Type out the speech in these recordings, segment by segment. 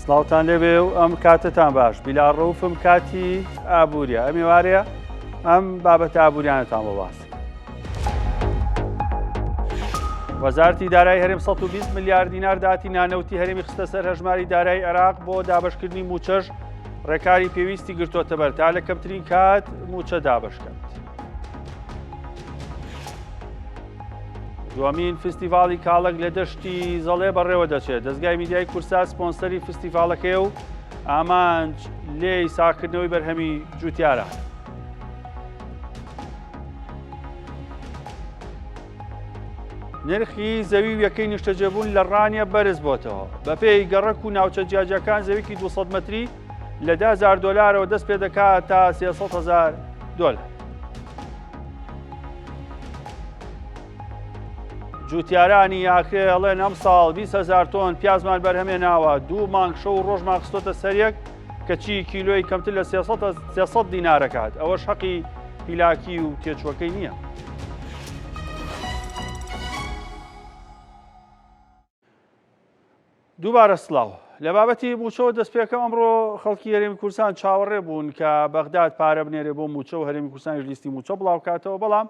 سڵاوتان لێبێ و ئەم کاتتان باش بیلاڕەوفم کاتی ئابووریە ئەم ێوارەیە ئەم بابەتە ئابووریانەتان بۆ باس. وەزارەتی دارایی هەرێم 120 ملیار دینار داهاتی نانەوتی هەرێمی خستە سەر هەژماری دارایی عێراق بۆ دابەشکردنی موچەش ڕێکاری پێویستی گرتوۆتە بەر تا لە کەمترین کات موچە دابەشکات. دوامین فستیڤاڵی کاڵک لە دەشتی زەڵێ بەڕێوە دەچێت. دەستگای میدیای کورسا سپۆنسەری فستیڤاڵەکەی و ئامانج لێی ساکردنەوەی بەرهەمی جوتیارە. نرخی زەوی و یەکەی نیشتەجێبوون لە ڕانیە بەرز بۆتەوە. بەپێی گەڕەک و ناوچە جیاجەکان زەویکی 200 مەتری لە 10,000 دۆلارەوە دەست پێ دەکات تا 300,000 دۆلار. جوتیارانی یاکرێ ئەڵێن ئەم ساڵ 20,000 تۆن پیازمان بەرهەمێناوە، 2 مانگ شەو و ڕۆژمان خستۆتە سەرەک کەچی کیلۆی کەمتر لە 300 دینارەکات. ئەوەش حەقی هیلاکی و تێچوەکەی نییە. دووبارە سڵاو. لە بابەتی موچەوە دەستپێکەم ئەمڕۆ خەڵکی هەرێمی کوردستان چاوەڕێ بوون کە بەغداد پارە بنێرێ بۆ موچە و هەرێمی کوردستانیش لیستی موچە بڵاوکاتەوە، بەڵام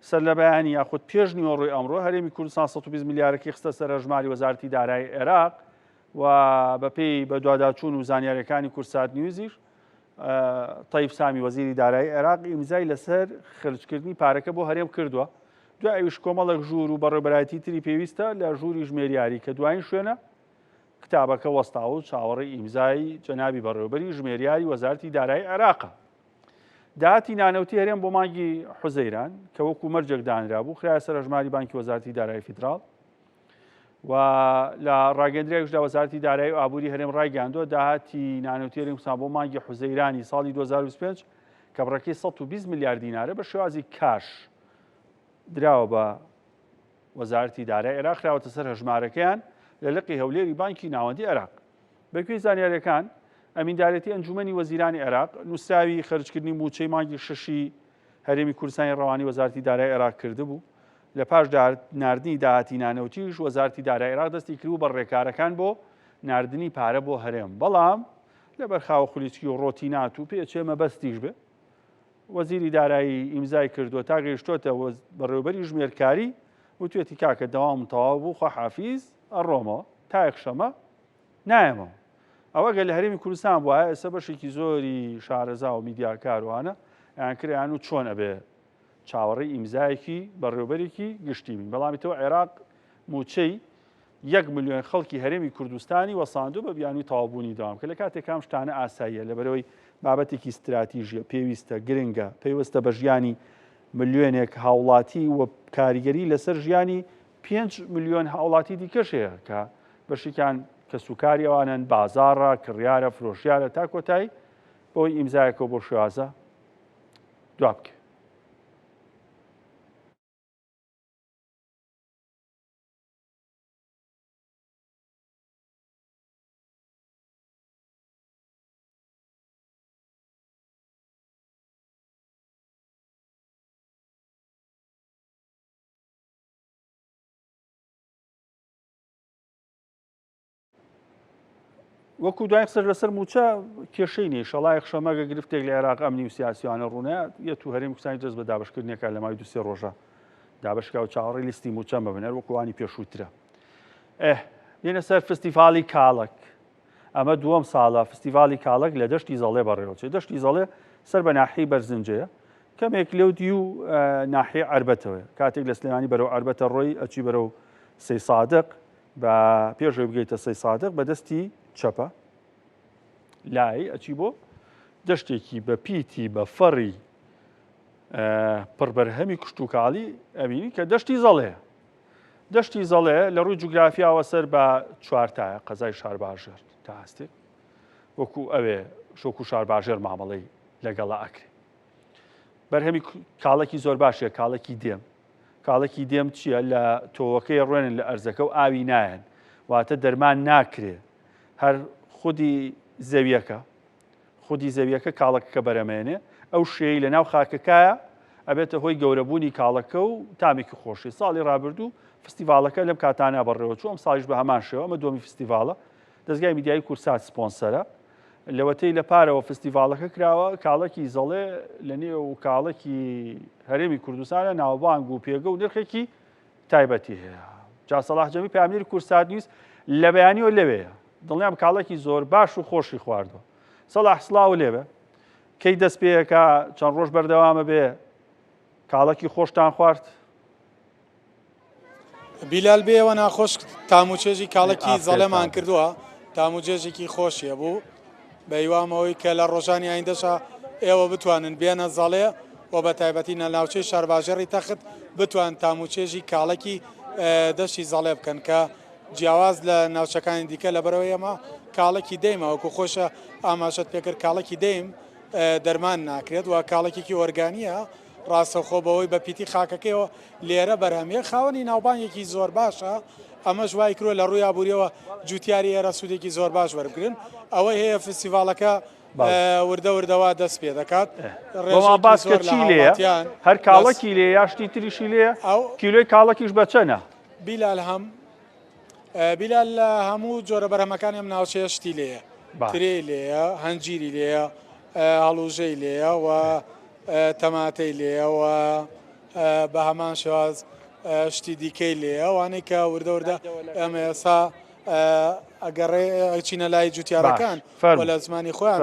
سەر لە بەیانی یاخود پێش نیوەڕۆی ئەمڕۆ هەرێمی کوردستان 120 ملیارەکی خستە سەر هەژماری وەزارەتی دارایی عێراق و بەپێی بە دواداچوون و زانیاریەکانی کورسات نیوزیش تەیب سامی وەزیری دارایی عێراق ئیمزای لەسەر خرجکردنی پارەکە بۆ هەرێم کردووە. دوای ئەویش کۆمەڵێک ژوور و بەڕێوەبەرایەتی تری پێویستە لە ژووری ژمێریاری کە دوایین شوێنە کتابەکە وەستاوە و چاوەڕێی ئیمزای جەنابی بەڕێوەبەری ژمێریاری وەزارەتی دارایی عێراقە. داهاتی نانەوتی هەرێم بۆ مانگی حوزەیران کە وەکو مەرجێک دانرا بوو خرایە سەر هەژماری بانکی وەزارەتی دارایی فیدراڵ و لە ڕاگەندرێکشدا وەزارەتی دارایی و ئابووری هەرێم ڕایگەاندووە داهاتی نانەوتی هەرێم کوردستان بۆ مانگی حوزەیرانی ساڵی 2025 کە بڕەکەی 120 ملیار دینارە بە شێوازی کاش دراوە بە وەزارەتی دارایی عێراق خراوەتە سەر هەژمارەکەیان لە لقی هەولێری بانکی ناوەندی عێراق. بەگوێی زانیاریەکان ئەمیندارەتی ئەنجومەنی وەزیرانی عێراق نووسراوی خەرجکردنی موچەی مانگی شەشی هەرێمی کوردستانی ڕەوانی وەزارەتی دارایی عێراق کردبوو. لە پاش ناردنی داهاتی نانەوتیش وەزارەتی دارایی عێراق دەستی کردبوو بە ڕێکارەکان بۆ ناردنی پارە بۆ هەرێم، بەڵام لەبەر خاوە خولیچکی و ڕۆتینات و پێچێ مەبەستیش بێ وەزیری دارایی ئیمزای کردووە تا گەیشتۆتە بەڕێوەبەری ژمێرکاری و توێتی کاکە دەوام تەواو بوو خواحافیز ئەڕۆمەوە تا یەکشەمە نایەمەوە. ئەوە گەل لە هەرێمی کوردستان وایە ئێستا بەشێکی زۆری شارەزا و میدیاکاروانە یانکریان و چۆن ئەبێ چاوەڕێی ئیمزایەکی بەڕێوەبەرێکی گشتی بین. بەڵامیتەوە عێراق موچەی 1 ملیۆن خەڵکی هەرێمی کوردستانی وەساندوو بە بیانووی تەواوبوونی دەوام کە لە کاتێک کام شتانە ئاساییە لەبەرەوەی بابەتێکی استراتیژیە پێویستە گرنگە پێویستە بە ژیانی ملیۆنێک هاوڵاتی و کاریگەری لەسەر ژیانی 5 ملیۆن هاوڵاتی دیکەشەیە کە بەشێکیان کە سوکاری ئەوانن بازاڕە کڕیارە فرۆشیارە تا کۆتایی بۆی ئیمزایەکە بۆ شێوازە دوا بکە. وەکو دوای قسە لەسەر موچە کێشەی نیە شەڵای خشەمەگە گرفتێک لە عێراق ئەمنی و سیاسیوانە ڕوونە یەت و هەرێمی کوردستانی دەست بە دابەشکردنێکە لە مای 2-3 ڕۆژە دابەشکا و چاوەڕێی لیستی موچە ببنەر وەکوانی پێشووترە. بێنە سەر فستیڤاڵی کاڵک. ئەمە دووەم ساڵە فستیڤاڵی کاڵک لە دەشتی زەڵێ بەڕێوەچێت. دەشتی زەڵێ سەر بە ناحیەی بەرزنجەیە کەمێک لێودی و ناحیە عەربەتەوەیە کاتێک لە سلێمانی بەرەو عەربەتە ڕۆی ئەچی بەرەو سەی سادق بە پێشەوەی بگەیتە سەی سادق بە دەستی چەپە لای ئەچی بۆ دەشتێکی بە پیتی بە فەڕی پڕبەرهەمی کشت و کاڵی ئەبینی کە دەشتی زەڵەیە. دەشتی زەڵێ لە ڕووی جوگرافیاوە سەر بە چوارتایە قەزای شارباژێر تا هەستێک وەکو ئەوێ شۆک و شارباژێر مامەڵەی لەگەڵا ئەکرێ. بەرهەمی کاڵێکی زۆر باشیە کاڵێکی دێم. کاڵێکی دێم چییە؟ لە تۆوەکەی ڕوێنن لە ئەرزەکە و ئاوی نایەن واتە دەرمان ناکرێ. هەر خودی زەویەکە کاڵەکەکە بەرەمێنێ ئەو شێی لە ناو خاکەکایە ئەبێتە هۆی گەورەبوونی کاڵەکە و تامێکی خۆشی. ساڵی ڕابردوو فستیڤاڵەکە لەم کاتانە بەڕێوە چوو ئەم ساڵیش بە هەمان شێوە ئەمە دووەمی فستیڤاڵە دەستگای میدیایی کورسات سپۆنسەرە لەوەتەی لە پارەوە فستیڤالەکە کراوە کاڵەکی زەڵێ لە نێو کاڵەکی هەرێمی کوردستانە ناوبانگ و پێگە و نرخێکی تایبەتی هەیە. جا سەلاح جەمی پامێری کورسات نیویست لە بەیانیەوە لەوەیە دڵنیام کاڵەکی زۆر باش و خۆشی خواردەوە. سەلاح سڵاو لێبە کەی دەست پێیەکە چەند ڕۆژ بەردەوامە بێ کاڵەکی خۆشتان خوارد؟ بیلال بێەوە ناخۆش تاموچێژی کاڵێکی زەڵێمان کردووە تاموجێژێکی خۆشیە بوو بە هیوامەوەی کە لە ڕۆژانی ئایندەشە ئێوە بتوانن بێنە زەڵێ و بە تایبەتی نە ناوچەی شارباژێڕی تەخت بتوان تاموچێژی کاڵێکی دەشتی زەڵێ بکەن کە جیاواز لە ناوچەکانی دیکە لە بەرەوەی ئەمە کاڵێکی دەیمەوەکو خۆشە ئاماژەت پێکرد کاڵێکی دەیم دەرمان ناکرێت و کاڵێکێکی ئۆرگانیە ڕاستەوخۆ بەوەی بە پیتی خاکەکەیەوە لێرە بەرهەمیە خاوەنی ناوبانگێکی زۆر باشە ئەمە ژوای کرۆ لە ڕووی ئابوووریەوە جوتیاری ئێرە سوودێکی زۆر باش وەربگرن ئەوەی هەیە فستیڤالەکە وردە وردەوا دەست پێ دەکات ڕێژەوە باسکە چی لێە هەر کاڵەکی لێ یاشتی تریشی لێ کیلۆی کاڵەکیش بە چەنە؟ بیلال لە هەموو جۆرە بەرهەمەکانی ئەم ناوچەیە شتی لێیە ترێ لێیە هەنجیری لێیە هەڵوژەی لێیە و تەماتەی لێەوە بە هەمان شێواز شتی دیکەی لێە وانەی کە وردە وردە ئەمە ئێستا ئەگەڕێ چینە لای جوتیارەکان لە زمانی خۆیان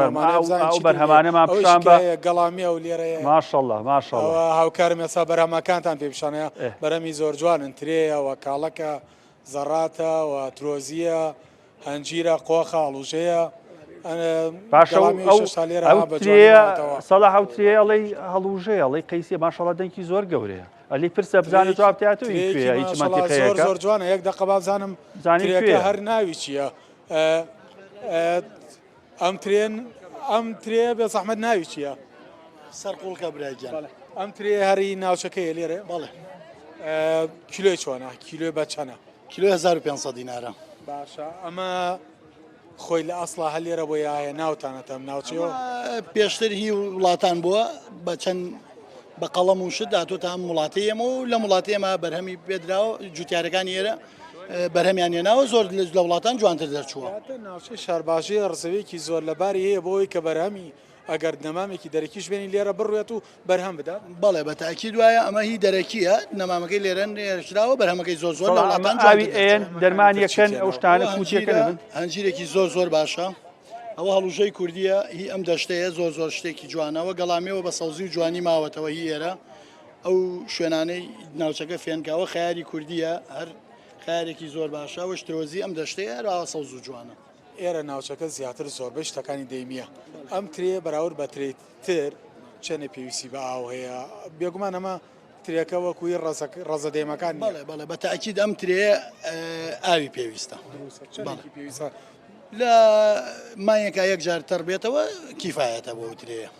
بەرهەمانەمان پیشان بە گەڵامیە و لێرەیە ماشەڵڵا ماشەڵڵا هاوکارم ئێستا بەرهەمەکانتان پێ پیشانەیە بەرەمی زۆر جوانن ترێەوە کاڵەکە زەڕاتە و ترۆزیە هەنجیرە قۆخە هەڵوژەیە سەڵا هەوترێ ئەڵەی هەڵوژەیە ئەڵەی قەیسیە ماشەڵڵا دەنگی زۆر گەورەیە ئەلی پرسە بزانێت جواب تاتوی هیچ منتیقەیەکە زۆر جوانە یەک دقە بازانم زانێت هەر ناوی چییە ئەم ترێ بێ زەحمەت ناوی چییە؟ سەرقوڵکە برایگیان ئەم ترێ هەری ناوچەکەیە لێرە بەڵێ کیلۆی چۆنە کیلۆی بە چەنە؟ کیلۆ 1500 دینارە باشە ئەمە خۆی لە ئەسڵا هەلێرە بۆ یاە ناوتانەتەم ناوچەوە پێشتر هی وڵاتان بووە بە چەند بە قەڵەم و شت داتۆتە هەم وڵاتیەمە و لە وڵاتی ئێمە بەرهەمی پێدراوە جوتیارەکانی ئێرە بەرهەمیان هێناوە زۆر لە وڵاتان جوانتر دەرچووە ناوچەی شارباژی ڕزەوەیەکی زۆر لەباری هەیە بۆەوەی کە بەرهەمی ئەگەر نەمامێکی دەرەکیش بێنی لێرە بڕوێت و بەرهەم بدات بەڵێ بە تاکید وایە ئەمە هی دەرەکیە نەمامەکەی لێرەن هێرشراوە بەرهەمەکەی زۆر زۆر لە وڵاتان ئاوی ئێن دەرمانیەکەن ئەو شتانە کوچەکەن هەنجیرێکی زۆر زۆر باشە ئەوە هەڵوژەی کوردیە هی ئەم دەشتەیە زۆر زۆر شتێکی جوانەوە گەڵامیەوە بە سەوزی و جوانی ماوەتەوە هی ئێرە ئەو شوێنانەی ناوچەکە فێنکاوە خیاری کوردیە هەر خیارێکی زۆر باشە و شترۆزی ئەم دەشتەیە راوە سەوز و جوانە ئێرە ناوچەکە زیاتر زۆربەی شتەکانی دەیمیە ئەم ترێ بەراورد بە ترێتر چەنە پێویستی بە ئاو هەیە بێگومان ئەمە ترێکە وەکوی ڕەزە دێمەکان بەڵێ بە تاکید ئەم ترێ ئاوی پێویستە لە مایەکە یەک جار تەڕ بێتەوە کیفایەتە بۆ ترەیە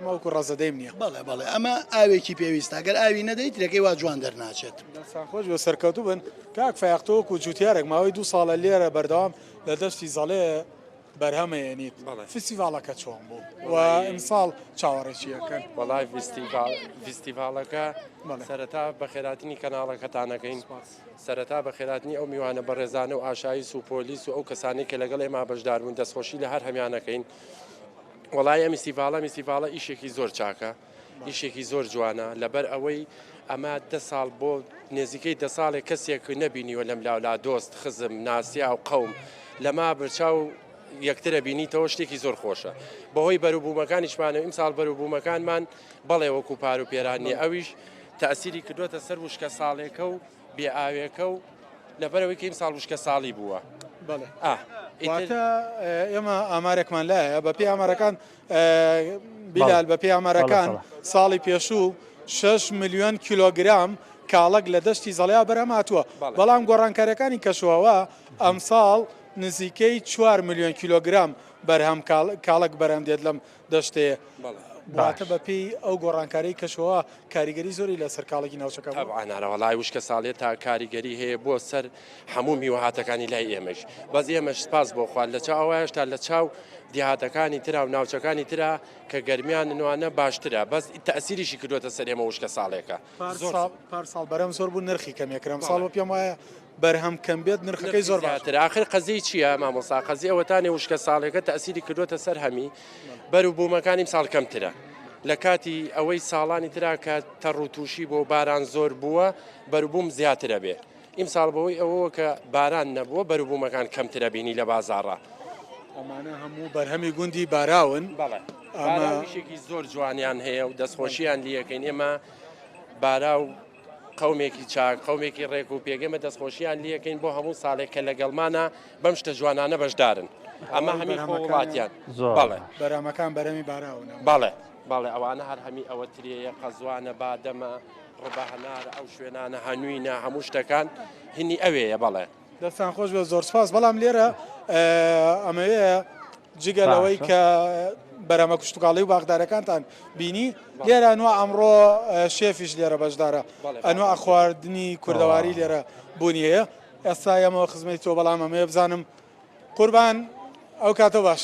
ماوەکو ڕەزەدەیم نییە بەڵێ ئەمە ئاوێکی پێویستە ئەگەر ئاوی نەدەیت ترەکەی وا جوان دەرناچێت خۆش بە سەرکەوتوو بن کاک فەیاختەوەکو جوتیارێک ماوەی 2 ساڵە لێرە بەردەوام لە دەشتی زەڵێ بەرهەمەیەنیت فستیڤالەکە چۆن بوو و ئەمساڵ چاوەڕێکیەکەن وەڵای فستیڤالەکە سەرەتا بە خێراتنی کەناڵەکەتانەکەین سەرەتا بە خێراتنی ئەو میوانە بەڕێزانە و ئاشایش و پۆلیس و ئەو کەسانی کە لەگەڵ ئێمە بەشدار بوون دەستخۆشی لە هەر هەمیانەکەین وەڵای ئەم میسیڤالە ئیشێکی زۆر چاکە ئیشێکی زۆر جوانە لەبەر ئەوەی ئەمە 10 ساڵ بۆ نێزیکەی 10 ساڵێک کەسێک نەبینیوە لەم لاولا دۆست خزم ناسیا و قەوم لەما برچاو یەکترە بینیتەوە شتێکی زۆر خۆشە بەهۆی بەروبوومەکانیشمانە ئیمساڵ بەروبوومەکانمان بەڵێ وەکو پار و پێرانیە ئەویش تەئسیری کردوتە سەر وشکە ساڵێکە و بێئاوێکە و لەبەرەوەی کە ئیمساڵ وشکە ساڵی بووە ئێمە ئامارێکمان لایە بە پێ ئامارەکان بیلال بە پێ ئامارەکان ساڵی پێشوو 6 ملیۆن کیلۆگرام کاڵک لە دەشتی زەڵیا بەرهەماتووە بەڵام گۆڕانکاریەکانی کەشوەوە ئەم ساڵ نزیکەی 4 ملیۆن کیلۆگرام بەرهەم کاڵک بەرهەم دێت لەم دەشتەیە باتە بەپێی ئەو گۆڕانکاری کەشەوە کاریگەری زۆری لەسەر کاڵێکی ناوچەکە ئەناڕەوەڵای وشکە ساڵێت تا کاریگەری هەیە بۆ سەر هەموو میوەهاتەکانی لای ئێمەش بەس ئێمەش سپاس بۆ خوارد لە چاو ئەوەیەشتا لە چاو دیهاتەکانی ترا و ناوچەکانی ترا کە گەرمیان نوانە باشترە بەس تەسیریشی کردوتە سەر ئێمە وشکە ساڵێکە پارساڵ بەرەم زۆر بوو نرخی کەمێکرم ساڵ بۆ پێم وایە بەرهەم کەم بێت نرخەکەی زۆر باشتر آخر قەزەی چییە مامۆستا قەزی ئەوەتانی وشکە ساڵێکە تەسیری کردوتە سەر هەمی بەروبوومەکانی ساڵ کەمترە لە کاتی ئەوەی ساڵانی ترا کە تەڕ و تووشی بۆ باران زۆر بووە بەروبووم زیاترە بێ ئیم ساڵ بەوەی ئەوە کە باران نەبووە بەروبوومەکان کەمترە بینی لە بازاڕە ئەمانە هەموو بەرهەمی گوندی باراون بارانشێکی زۆر جوانیان هەیە و دەستخۆشییان لیەکەین ئێمە بارا و قومێکی چاک قومێکی ڕێک و پێگەمە دەستخۆشییان لیەکەین بۆ هەموو ساڵێک کە لەگەڵمانە بەم شتە جوانانە بەشدارن ئەمە هەمی خۆڵاتیان بەڵێ بەرامەکان بەرەمی باراون باڵێ ئەوانە هەر هەمی ئەوە ترەیە قەزوانە بادەمە ڕبەهەنارە ئەو شوێنانە هەنووینە هەموو شتەکان هینی ئەوەیە بەڵێ دەستان خۆش بێ زۆر سپاس بەڵام لێرە ئەمەوەیە جگەلەوەی کە بەرەمە کوشتتوکاڵی و باغدارەکانتان بینی لێرە نوە ئەمڕۆ شێفیش لێرە بەشدارە ئەنوە خواردنی کوردەواری لێرە بوونی هەیە ئێستا ئەمەوە خزمەتی تۆ بەڵام ئەمەیە بزانم قوربان ئەو کاتە باش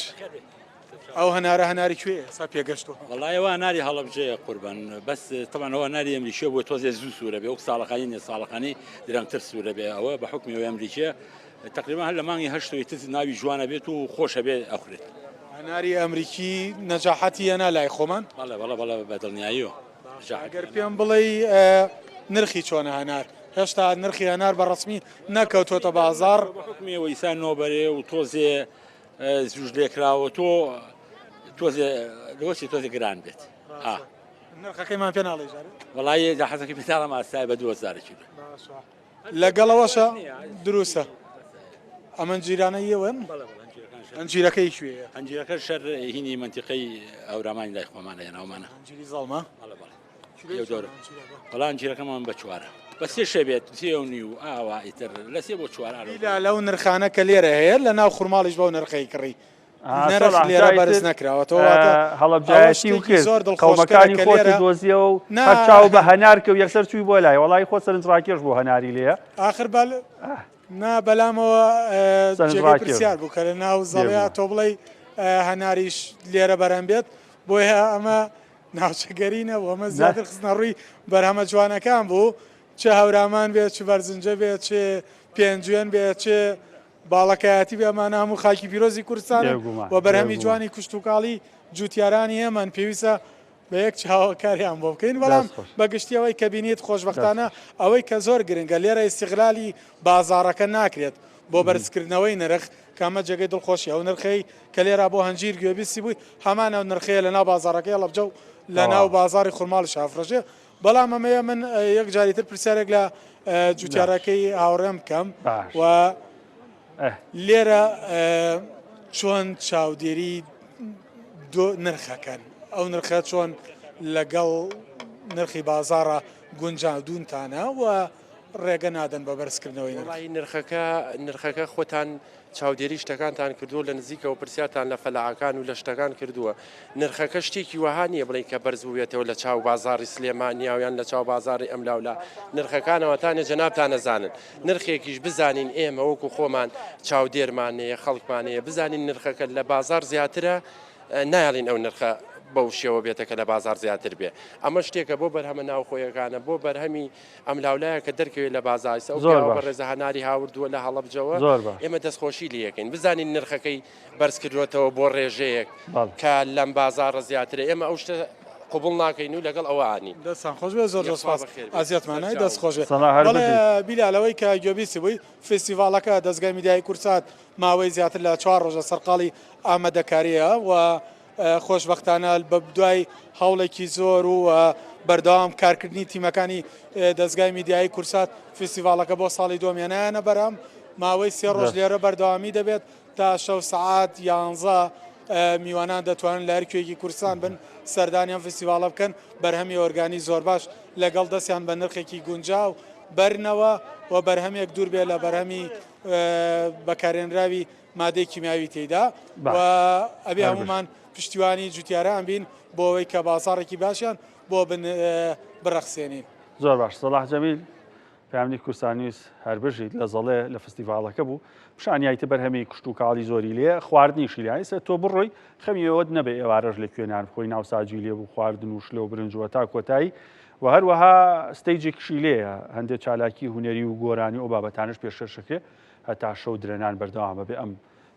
ئەو هەنارە هەناری کوێ سا پێگەشتەوە وڵایەوە ناری هەڵەبجەیە قوربان بەس تەمانەوە ناری ئەمریکیە بۆ تۆزێ زوو سوورە بێ وەک ساڵەکانی ساڵەکانی درەنگتر سوورە بێ ئەوە بە حکمیەوە ئەمریکیە تقریبا هەر لە مانگی هەشتەوەی تر ناوی جوانە بێت و خۆشە بێ ئەخورێت هەناری ئەمریکی نەجاحەتی هێنا لای خۆمان بەڵێ بەدڵنیاییەوە ئەگەر پێم بڵێ نرخی چۆنە هەنار هێشتا نرخی هەنار بە ڕسمی نەکەوتۆتە بازار حکمیەوە ئیسان نۆبەرێ و تۆزێ زوش لێکراوە تۆزێ لەوەسی تۆزێ گران بێت نرخەکەیمان پێ ناڵێ وڵایە جاحەزەکەی پێتاڵە ماسای بە 2000 کیلو لەگەڵەوەشە دروستە ئەمە جیرانەیەوەن ئەنجیرەکەی کوێیە ئەنجیرەکە شەر هینی منتیقەی ئەورامانی لای خۆمانە ناومانە ئەنجیری زەڵمە بەڵام جیرەکەمان بە چوارە بە سێ شەبێت سێونی و ئاوا ئیتر لە سێ بۆ چوار لەو نرخانە کە لێرە هەیە لە ناو خوڕماڵیش بەو نرخەی کڕی نرخ لێرە بەرز نەکراوەتەوە هەڵەبجایەتی و کرد قەومەکانی خۆتی دۆزیە و هەرچاو بە هەنار کە و یەکسەر چووی بۆ لای وڵی خۆ سەرنجڕاکێش بۆ هەناری لێە آخر نا بەلامەوە جێگەی پرسیار بوو کە لە ناو زەڵەیە تۆ بڵێ هەناریش لێرە بەرەم بێت بۆیە ئەمە ناوچەگەری نەبوو ئەمە زیاتر خستنە ڕووی بەرهەمە جوانەکان بوو چه هەورامان بێت چ بەرزنجە بێت چێ پێنجوێن بێت چێ باڵەکایەتی بێ ئەمانە هەموو خاکی پیرۆزی کوردستانە و بەرهەمی جوانی کوشتتوکاڵی جوتیارانی ئێمەن پێویستە بە یەک چاوەکاریان بۆ بکەین بەڵام بەگشتی ئەوەی کە بینیت خۆشبەختانە ئەوەی کە زۆر گرنگە لێرە ئیستیغلالی بازاڕەکە ناکرێت بۆ بەرزکردنەوەی نرخ کامە جێگەی دڵخۆشی ئەو نرخەی کە لێرە بۆ هەنجیر گوێبیستی بووی هەمانە نرخەیە لە ناو بازاڕەکەی هەڵەبجە و لە ناو بازاری خوڕماڵ شافرەژێ بەڵام ئەمەیە من یەک جاریتر پرسیارێک لە جوتیارەکەی هاوڕێم بکەم و لێرە چۆن چاودێری نرخەکەن ئەو نرخە چۆن لەگەڵ نرخی بازارە گونجاودونتانە و ڕێگە نادەن بە بەرزکردنەوەی نرخەکە خۆتان چاودێری شتەکانتان کردووە لە نزیکەوە پرسیاتان لە فەلاعەکان و لە شتەکان کردووە نرخەکە شتێکی وەها نییە بڵێن کە بەرز بووێتەوە لە چاو بازاری سلێمانیاویان لە چاو بازاری ئەملاولا نرخەکانەوەتانە جەنابتان نەزانن نرخێکیش بزانین ئێمە وەکو خۆمان چاودێرمانەیە خەڵکمانەیە بزانین نرخەکە لە بازار زیاترە نایڵین ئەو نرخە بەو شێوە بێتەکە لە بازار زیاتر بێ ئەمە شتێکە بۆ بەرهەمە ناوخۆیەکانە بۆ بەرهەمی ئەم لاولایە کە دەرکەوێت لە بازارسە بە ڕێزە هەناری هاوردووە لە هەڵەبجەوە ئێمە دەستخۆشی لیەکەین بزانین نرخەکەی بەرزکردوێتەوە بۆ ڕێژەیەک کە لەم بازارە زیاترە ئێمە ئەو شتە قوبڵ ناکەین و لەگەڵ ئەوانی دەستان خۆش بێ زۆر سپاس ئازیەتمانای دەست خۆش بێ بیلالەوەی کە گوێبیستی بووی فستیڤالەکە دەستگای میدیای کورسات ماوەی زیاتر لە 4 ڕۆژە سەرقاڵی ئامادەکاریە و خۆشبەختانە بە دوای هەوڵێکی زۆر و بەردەوام کارکردنی تیمەکانی دەستگای میدیایی کورسات فستیڤالەکە بۆ ساڵی دۆمێنایانە بەرام ماوەی 3 ڕۆژ لێرە بەردەوامی دەبێت تا 6 سعات 11 میوانان دەتوانن لە هەرکوێکی کوردستان بن سەردانیان فستیڤالە بکەن بەرهەمی ئۆرگانی زۆر باش لەگەڵ دەستیان بە نرخێکی گونجاو بەرنەوە و بەرهەمێک دوور بێ لە بەرهەمی بەکارێنراوی مادەی کیمیاوی تێیدا و ئەبێ هەمومان پشتیوانی جوتیاران بین بۆ ئەوەی کە بازاڕێکی باشیان بۆ بڕەخسێنین زۆر باش سەلاح جەمیل پامنی کورسانیوس هەر بژیت لە زەڵێ لە فستیڤالەکە بوو پیشانیایتە بەرهەمی کشت و کاڵی زۆری لێ خواردنیشی لایسە تۆ بڕۆی خەمیەوەت نەبێ ئێوارەش لە کوێنان خۆی ناوساجی لێ بوو خواردن و شلە و برنجوە تا کۆتایی و هەروەها ستەیجێکشی لێیە هەندێک چالاکی هوەری و گۆرانی ئەو بابەتانش پێشەشەکرێ هەتا شەو درێنان بەردەوامە بێ ئەم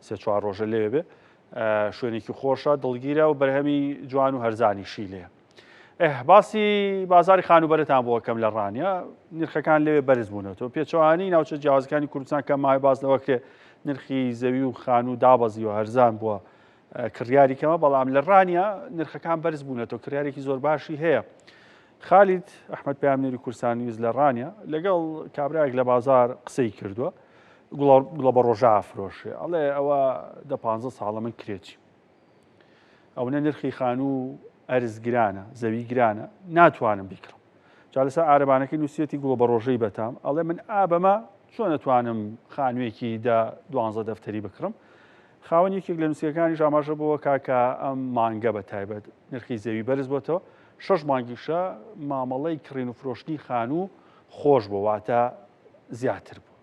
سێ چوار ڕۆژە لێوێ بێ شوێنێکی خۆشە دڵگیرە و بەرهەمی جوان و هەرزانیشی لێ باسی بازاری خانوبەرتان بۆ کەم لە ڕانیا نرخەکان لەوێ بەرز بوونەوە پێچەوانی ناوچە جیاوازەکانی کوردستان کە مای باز لەوەکرێ نرخی زەوی و خان و دابەزی و هەرزان بووە کڕیاری کەمە بەڵام لە ڕانیا نرخەکان بەرز بوونەوە کڕیارێکی زۆر باشی هەیە خالید ئەحمەد پامنێری کورسانیوز لە ڕانیا لەگەڵ کابراایك لە بازار قسەی کردووە گوڵە بە ڕۆژە ئافرۆشێ ئەڵێ ئەوە 15 ساڵە من کرێتی ئەوە نرخی خان و ئەرز گرانە زەوی گرانە ناتوانم بیکڕم جا لەسەر ئارەبانەکەی نووسەتی گوڵە بە ڕۆژەی بەتام ئەڵێ من ئابەمە چۆن نەتوانم خانوویەکی 12 دەفتەری بکڕم خاوەن یەکێک لە نووسەکانی ئاماژە بووە کاکە ئەم مانگە بە تایبەت نرخی زەوی بەرز بۆتەوە 6 مانگیشە مامەڵەی کڕین و فرۆشتنی خانوو خۆش بوو واتە زیاتر بوو.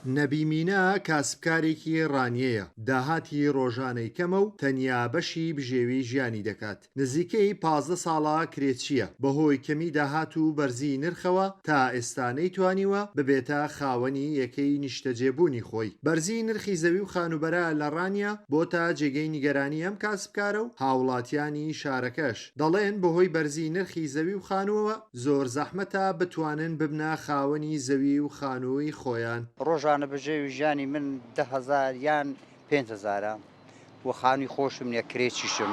نەبیمینە کاسبکارێکی ڕانیەیە داهاتی ڕۆژانەی کەمە و تەنیا بەشی بژێوی ژیانی دەکات نزیکەی 15 ساڵە کرێچیە بەهۆی کەمی داهات و بەرزی نرخەوە تا ئێستا نەیتوانیوە ببێتە خاوەنی یەکەی نیشتەجێبوونی خۆی بەرزی نرخی زەوی و خانوبەرە لە ڕانیا بۆتە جێگەی نیگەرانی ئەم کاسبکارە و هاوڵاتیانی شارەکەش دەڵێن بەهۆی بەرزی نرخی زەوی و خانووەوە زۆر زەحمەتە بتوانن ببنە خاوەنی زەوی و خانووی خۆیان ڕۆژانە بەژێوی ژیانی من 10,000 یان 5,000 و خانووی خۆشم نیە کرێچیشم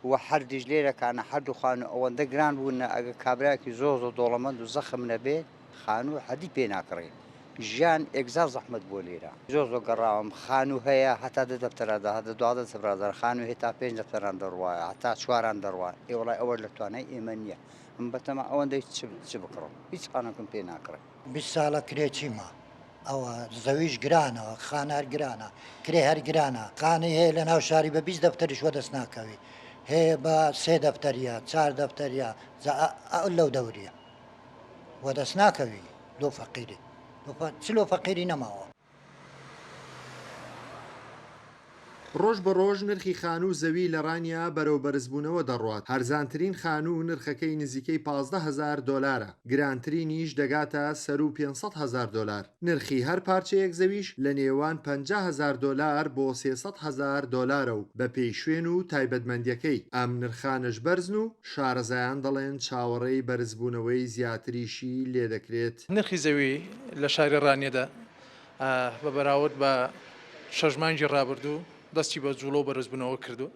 و هەردیش لێرەکانە هەردوو خانوو ئەوەندە گران بوونە ئەگە کابراایکی زۆر دۆڵەمەند و زەخم نەبێت خانوو هەدی پێ ناکڕێ ژیان ئێگزار زەحمەت بۆ لێرە زۆر گەڕاوم خانوو هەیە هەتا 2 دەفتەرەدا هەتا 12 سەفرازار خانوو هێتا 5 دەفتەران دەڕوایە هەتا 4 دەڕوایە ئێوەڵای ئەوە لە توانای ئێمە نییە من بەتەمە ئەوەندەی چ بکڕم هیچ خانووەکەم پێ ناکڕێ 20 ساڵە کرێچیمە ئەوە زەویش گرانەوە خانار گرانە کرێ هەر گرانە قانەی هەیە لە ناو شاری بە 20 دەفتەریش وەدەست ناکەوی هەیە بە 3 دەفتەریە 4 دەفتەریە لەو دەوریە وەدەست ناکەوی لۆ فەقیری چلۆ فەقیری نەماوە ڕۆژ بە ڕۆژ نرخی خانوو زەوی لە ڕانیا بەرەو بەرزبوونەوە دەڕوات هەرزانترین خانوو نرخەکەی نزیکەی 15,000 دۆلارە گرانترینیش دەگاتە سەر و 500,000 دۆلار نرخی هەر پارچەیەک زەویش لە نێوان 50,000 دۆلار بۆ 300,000 دۆلارە و بە پێی شوێن و تایبەتمەندیەکەی ئەم نرخانش بەرزن و شارەزایان دەڵێن چاوەڕێی بەرزبوونەوەی زیاتریشی لێ دەکرێت نرخی زەوی لە شاری ڕانیەدا بە بەراورد بە 6 مانگی ڕابردوو دەستی بە جوڵۆ بەرزبوونەوە کردو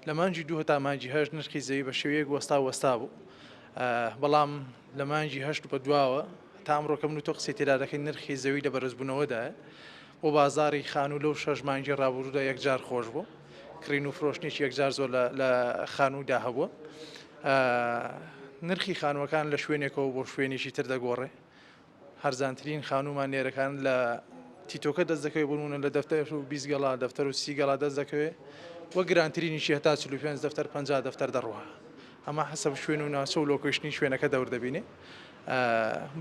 لە مانگی 2 هەتا مانگی 8 نرخی زەوی بە شێوەیەک وەستا بوو بەڵام لە مانگی 8 بە دواوە تا ئەمڕۆکە من و تۆ قسەی تێدا دەکەین نرخی زەوی لە بەرزبوونەوەدایە بۆ بازاری خانوو لەو 6 مانگی ڕابردوودا یەکجار خۆش بوو کڕین و فرۆشتنیش یەکجار زۆر لە خانوودا هەبووە نرخی خانووەکان لە شوێنێکەوە بۆ شوێنێکی تر دەگۆڕێ هەرزانترین خانوومان نێرەکان لە تیتۆکە دەست دەکەوێت بوونە لە دەفتەر و 20 گەڵا دەفتەر و 30 گەڵا دەست دەکەوێت وە گرانترینیشی هەتا 45 دەفتەر 50 دەفتەر دەڕوە ئەمە حەسەب شوێن و ناسە و لۆکەشتنی شوێنەکە دەور دەبینێ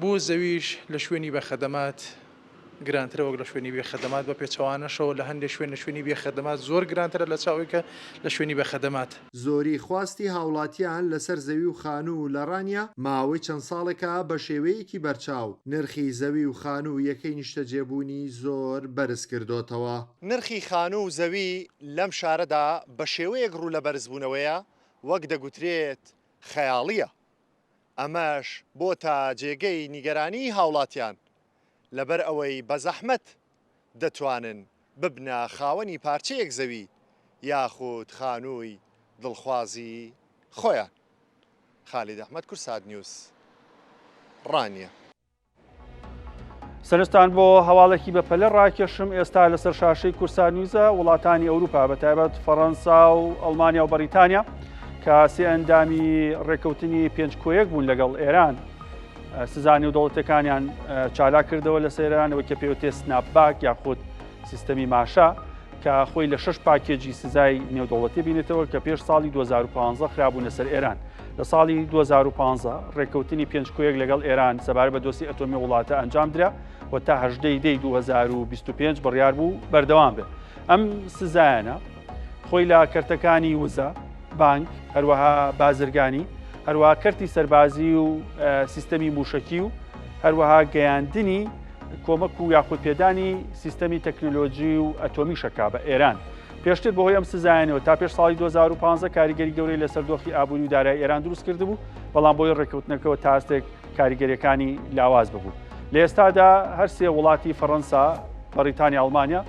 بۆ زەویش لە شوێنی بە خەدەمات گرانترە وەک لە شوێنی بێ خەدەمات بە پێچەوانەشەوە لە هەندێک شوێنی بێ خەدەمات زۆر گرانترە لە چاوێکە لە شوێنی بە خەدەمات زۆری خواستی هاوڵاتیان لەسەر زەوی و خانوو لە ڕانیا ماوەی چەند ساڵێکە بە شێوەیەکی بەرچاو نرخی زەوی و خانوو یەکەی نیشتەجێبوونی زۆر بەرز کردوتەوە نرخی خانوو و زەوی لەم شارەدا بە شێوەیەک ڕوو لە بەرزبوونەوەیە وەک دەگوترێت خەیاڵیە ئەمەش بۆ تا جێگەی نیگەرانی هاوڵاتیان لەبەر ئەوەی بە زەحمەت دەتوانن ببنە خاوەنی پارچەیەک زەوی یاخود خانووی دڵخوازی خۆیان. خالید ئەحمەد کورساد نیوز ڕانیە. سەرنجتان بۆ هەواڵێکی بەپەلە ڕاکێشم ئێستا لەسەر شاشەی کورسان نیوزە وڵاتانی ئەوروپا بەتایبەت فەڕەنسا و ئەڵمانیا و بەریتانیا کە سێ ئەندامی ڕێکەوتنی پێنج کۆیەک بوون لەگەڵ ئێران سزانی و دەوڵەتەکانیان چالا کردەوە لە سەیرانەوە کە پێوتێ سناپباک یاخود سیستەمی ماشا کە خۆی لە 6 پاکێجی سزای نێودەوڵەتی بینێتەوە کە پێش ساڵی 2015 خرابوونە سەر ئێران لە ساڵی 2015 ڕێککەوتنی پێنجکۆیەک لەگەڵ ئێران سەبارەت بە دۆسی ئەتۆمی وڵاتە ئەنجام درا و تا 18 دەی 2025 بڕیار بوو بەردەوام بێت. ئەم سزایانە خۆی لە کەرتەکانی وزە، بانک، هەروەها بازرگانی، هەروەها کەرتی سەربازی و سیستەمی موشکی و هەروەها گەیاندنی کۆمەک و یاخود پێدانی سیستەمی تەکنۆلۆژی و ئەتۆمی شەکا بە ئێران. پێشتر بەهۆی ئەم سزایانەوە تا پێش ساڵی 2015 کاریگەری گەورەی لەسەر دۆخی ئابووری و دارایی ئێران دروست کرده بوو، بەڵام بۆی ڕێککەوتنەکەەوە تا هەستێک کاریگەریەکانی لاواز ببوو. لە ئێستادا هەر سێ وڵاتی فەڕەنسا، بەریتانیا، ئەڵمانیا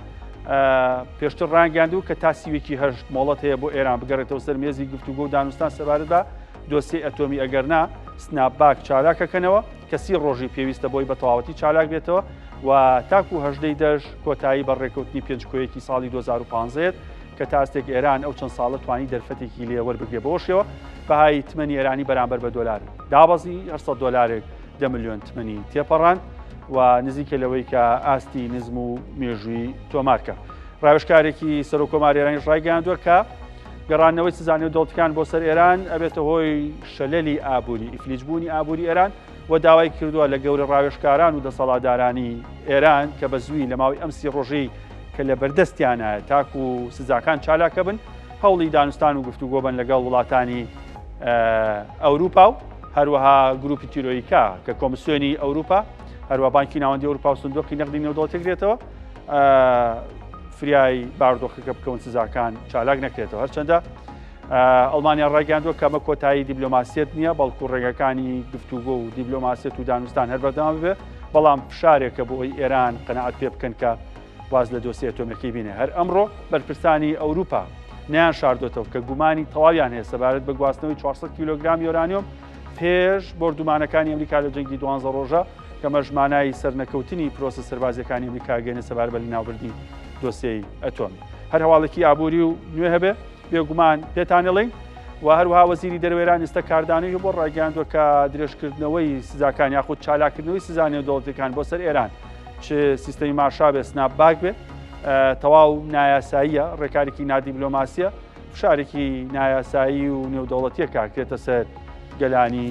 پێشتر ڕانگەاندوو کە تا سیوێکی هەشت مۆڵەت هەیە بۆ ئێران بگەڕێتەوە سەر مێزی گفتوگۆ و دانوستان سەبارەت بە دۆسی ئەتۆمی، ئەگەرنا سناپباک چالاکەکەنەوە کە 30 ڕۆژی پێویستە بۆی بە تەواوەتی چالاک بێتەوە و تاکو 18 دەژ کۆتایی بە ڕێککەوتنی پێنجکۆیەکی ساڵی 2015 کە تا هەستێک ئێران ئەو چەند ساڵە توانی دەرفەتێکی لێ وەربگرێ بەەوەشەوە بەهای تمەنی ئێرانی بەرامبەر بە دۆلار دابەزی 800 دلارێک 10 ملیۆن تمەنی تێپەڕان و نزیکە لەوەی کە ئاستی نزم و مێژووی تۆمارکە. ڕاوێژکارێکی سەرۆکۆماری ئێرانیش ڕایگەیاندووە کە گەڕانەوەی سزانەوە دەوڵەتەکان بۆ سەر ئێران ئەبێتە هۆی شەلەلی ئابووری، ئیفلیجبوونی ئابووری ئێران و داوای کردووە لە گەورە ڕاوێژکاران و دەسەڵاتدارانی ئێران کە بە زووی لە ماوەی ئەم 30 ڕۆژەی کە لە بەردەستیانە تاکو و سزاکان چالاکە بن، هەوڵی دانوستان و گفتوگۆ بن لەگەڵ وڵاتانی ئەوروپا و هەروەها گروپی تیرۆیکا کە کۆمسیۆنی ئەوروپا، هەروە بانکی ناوەندی ئەوروپا و سندوقی نەقدی نێودەوڵەتێکرێتەوە فریای باردۆخەکە بکەون سزاکان چالاک نەکرێتەوە. هەرچەندە ئەڵمانیا ڕایگەاندووە کە ئەمە کۆتایی دیبلۆماسیەت نییە، بەڵکو ڕێگەکانی گفتوگۆ و دیبلۆماسیەت و دانوستان هەر بەردەوام بێ، بەڵام فشارێکە بۆ ئەوی ئێران قەنەعەت پێ بکەن کە واز لە دۆسی ئەتۆمیەکەی بینێ. هەر ئەمڕۆ بەرپرسانی ئەوروپا نیان شاردۆتەوە کە گومانی تەواویان هەیە سەبارەت بە گواستنەوەی 400 کیلۆگرام یۆرانیۆم پێش بۆردومانەکانی ئەمریکا لە جەنگی 12 ڕۆژە کە مەژمانایی سەرنەکەوتنی پرۆسە سەربازیەکانی ئەمریکا گەێنە سەبارەت بە لەناوبردنی دۆسیەی ئەتۆمی. هەر هەواڵێکی ئابووری و نوێ هەبێ بێگومان پێتانەڵێن و هەروەها وەزیری دەروێران ئێستا کاردانەی بۆ ڕایگەاندووە کە درێژکردنەوەی سزاکان یاخود چالاکردنەوەی سزانەوە دەوڵەتەکان بۆ سەر ئێران چ سیستەمی مارشا بێ سناپباک بێ تەواو نایاساییە، ڕێکارێکی نادیبلۆماسیە، فشارێکی نایاسایی و نێودەوڵەتیە کاکرێتە سەر گەلانی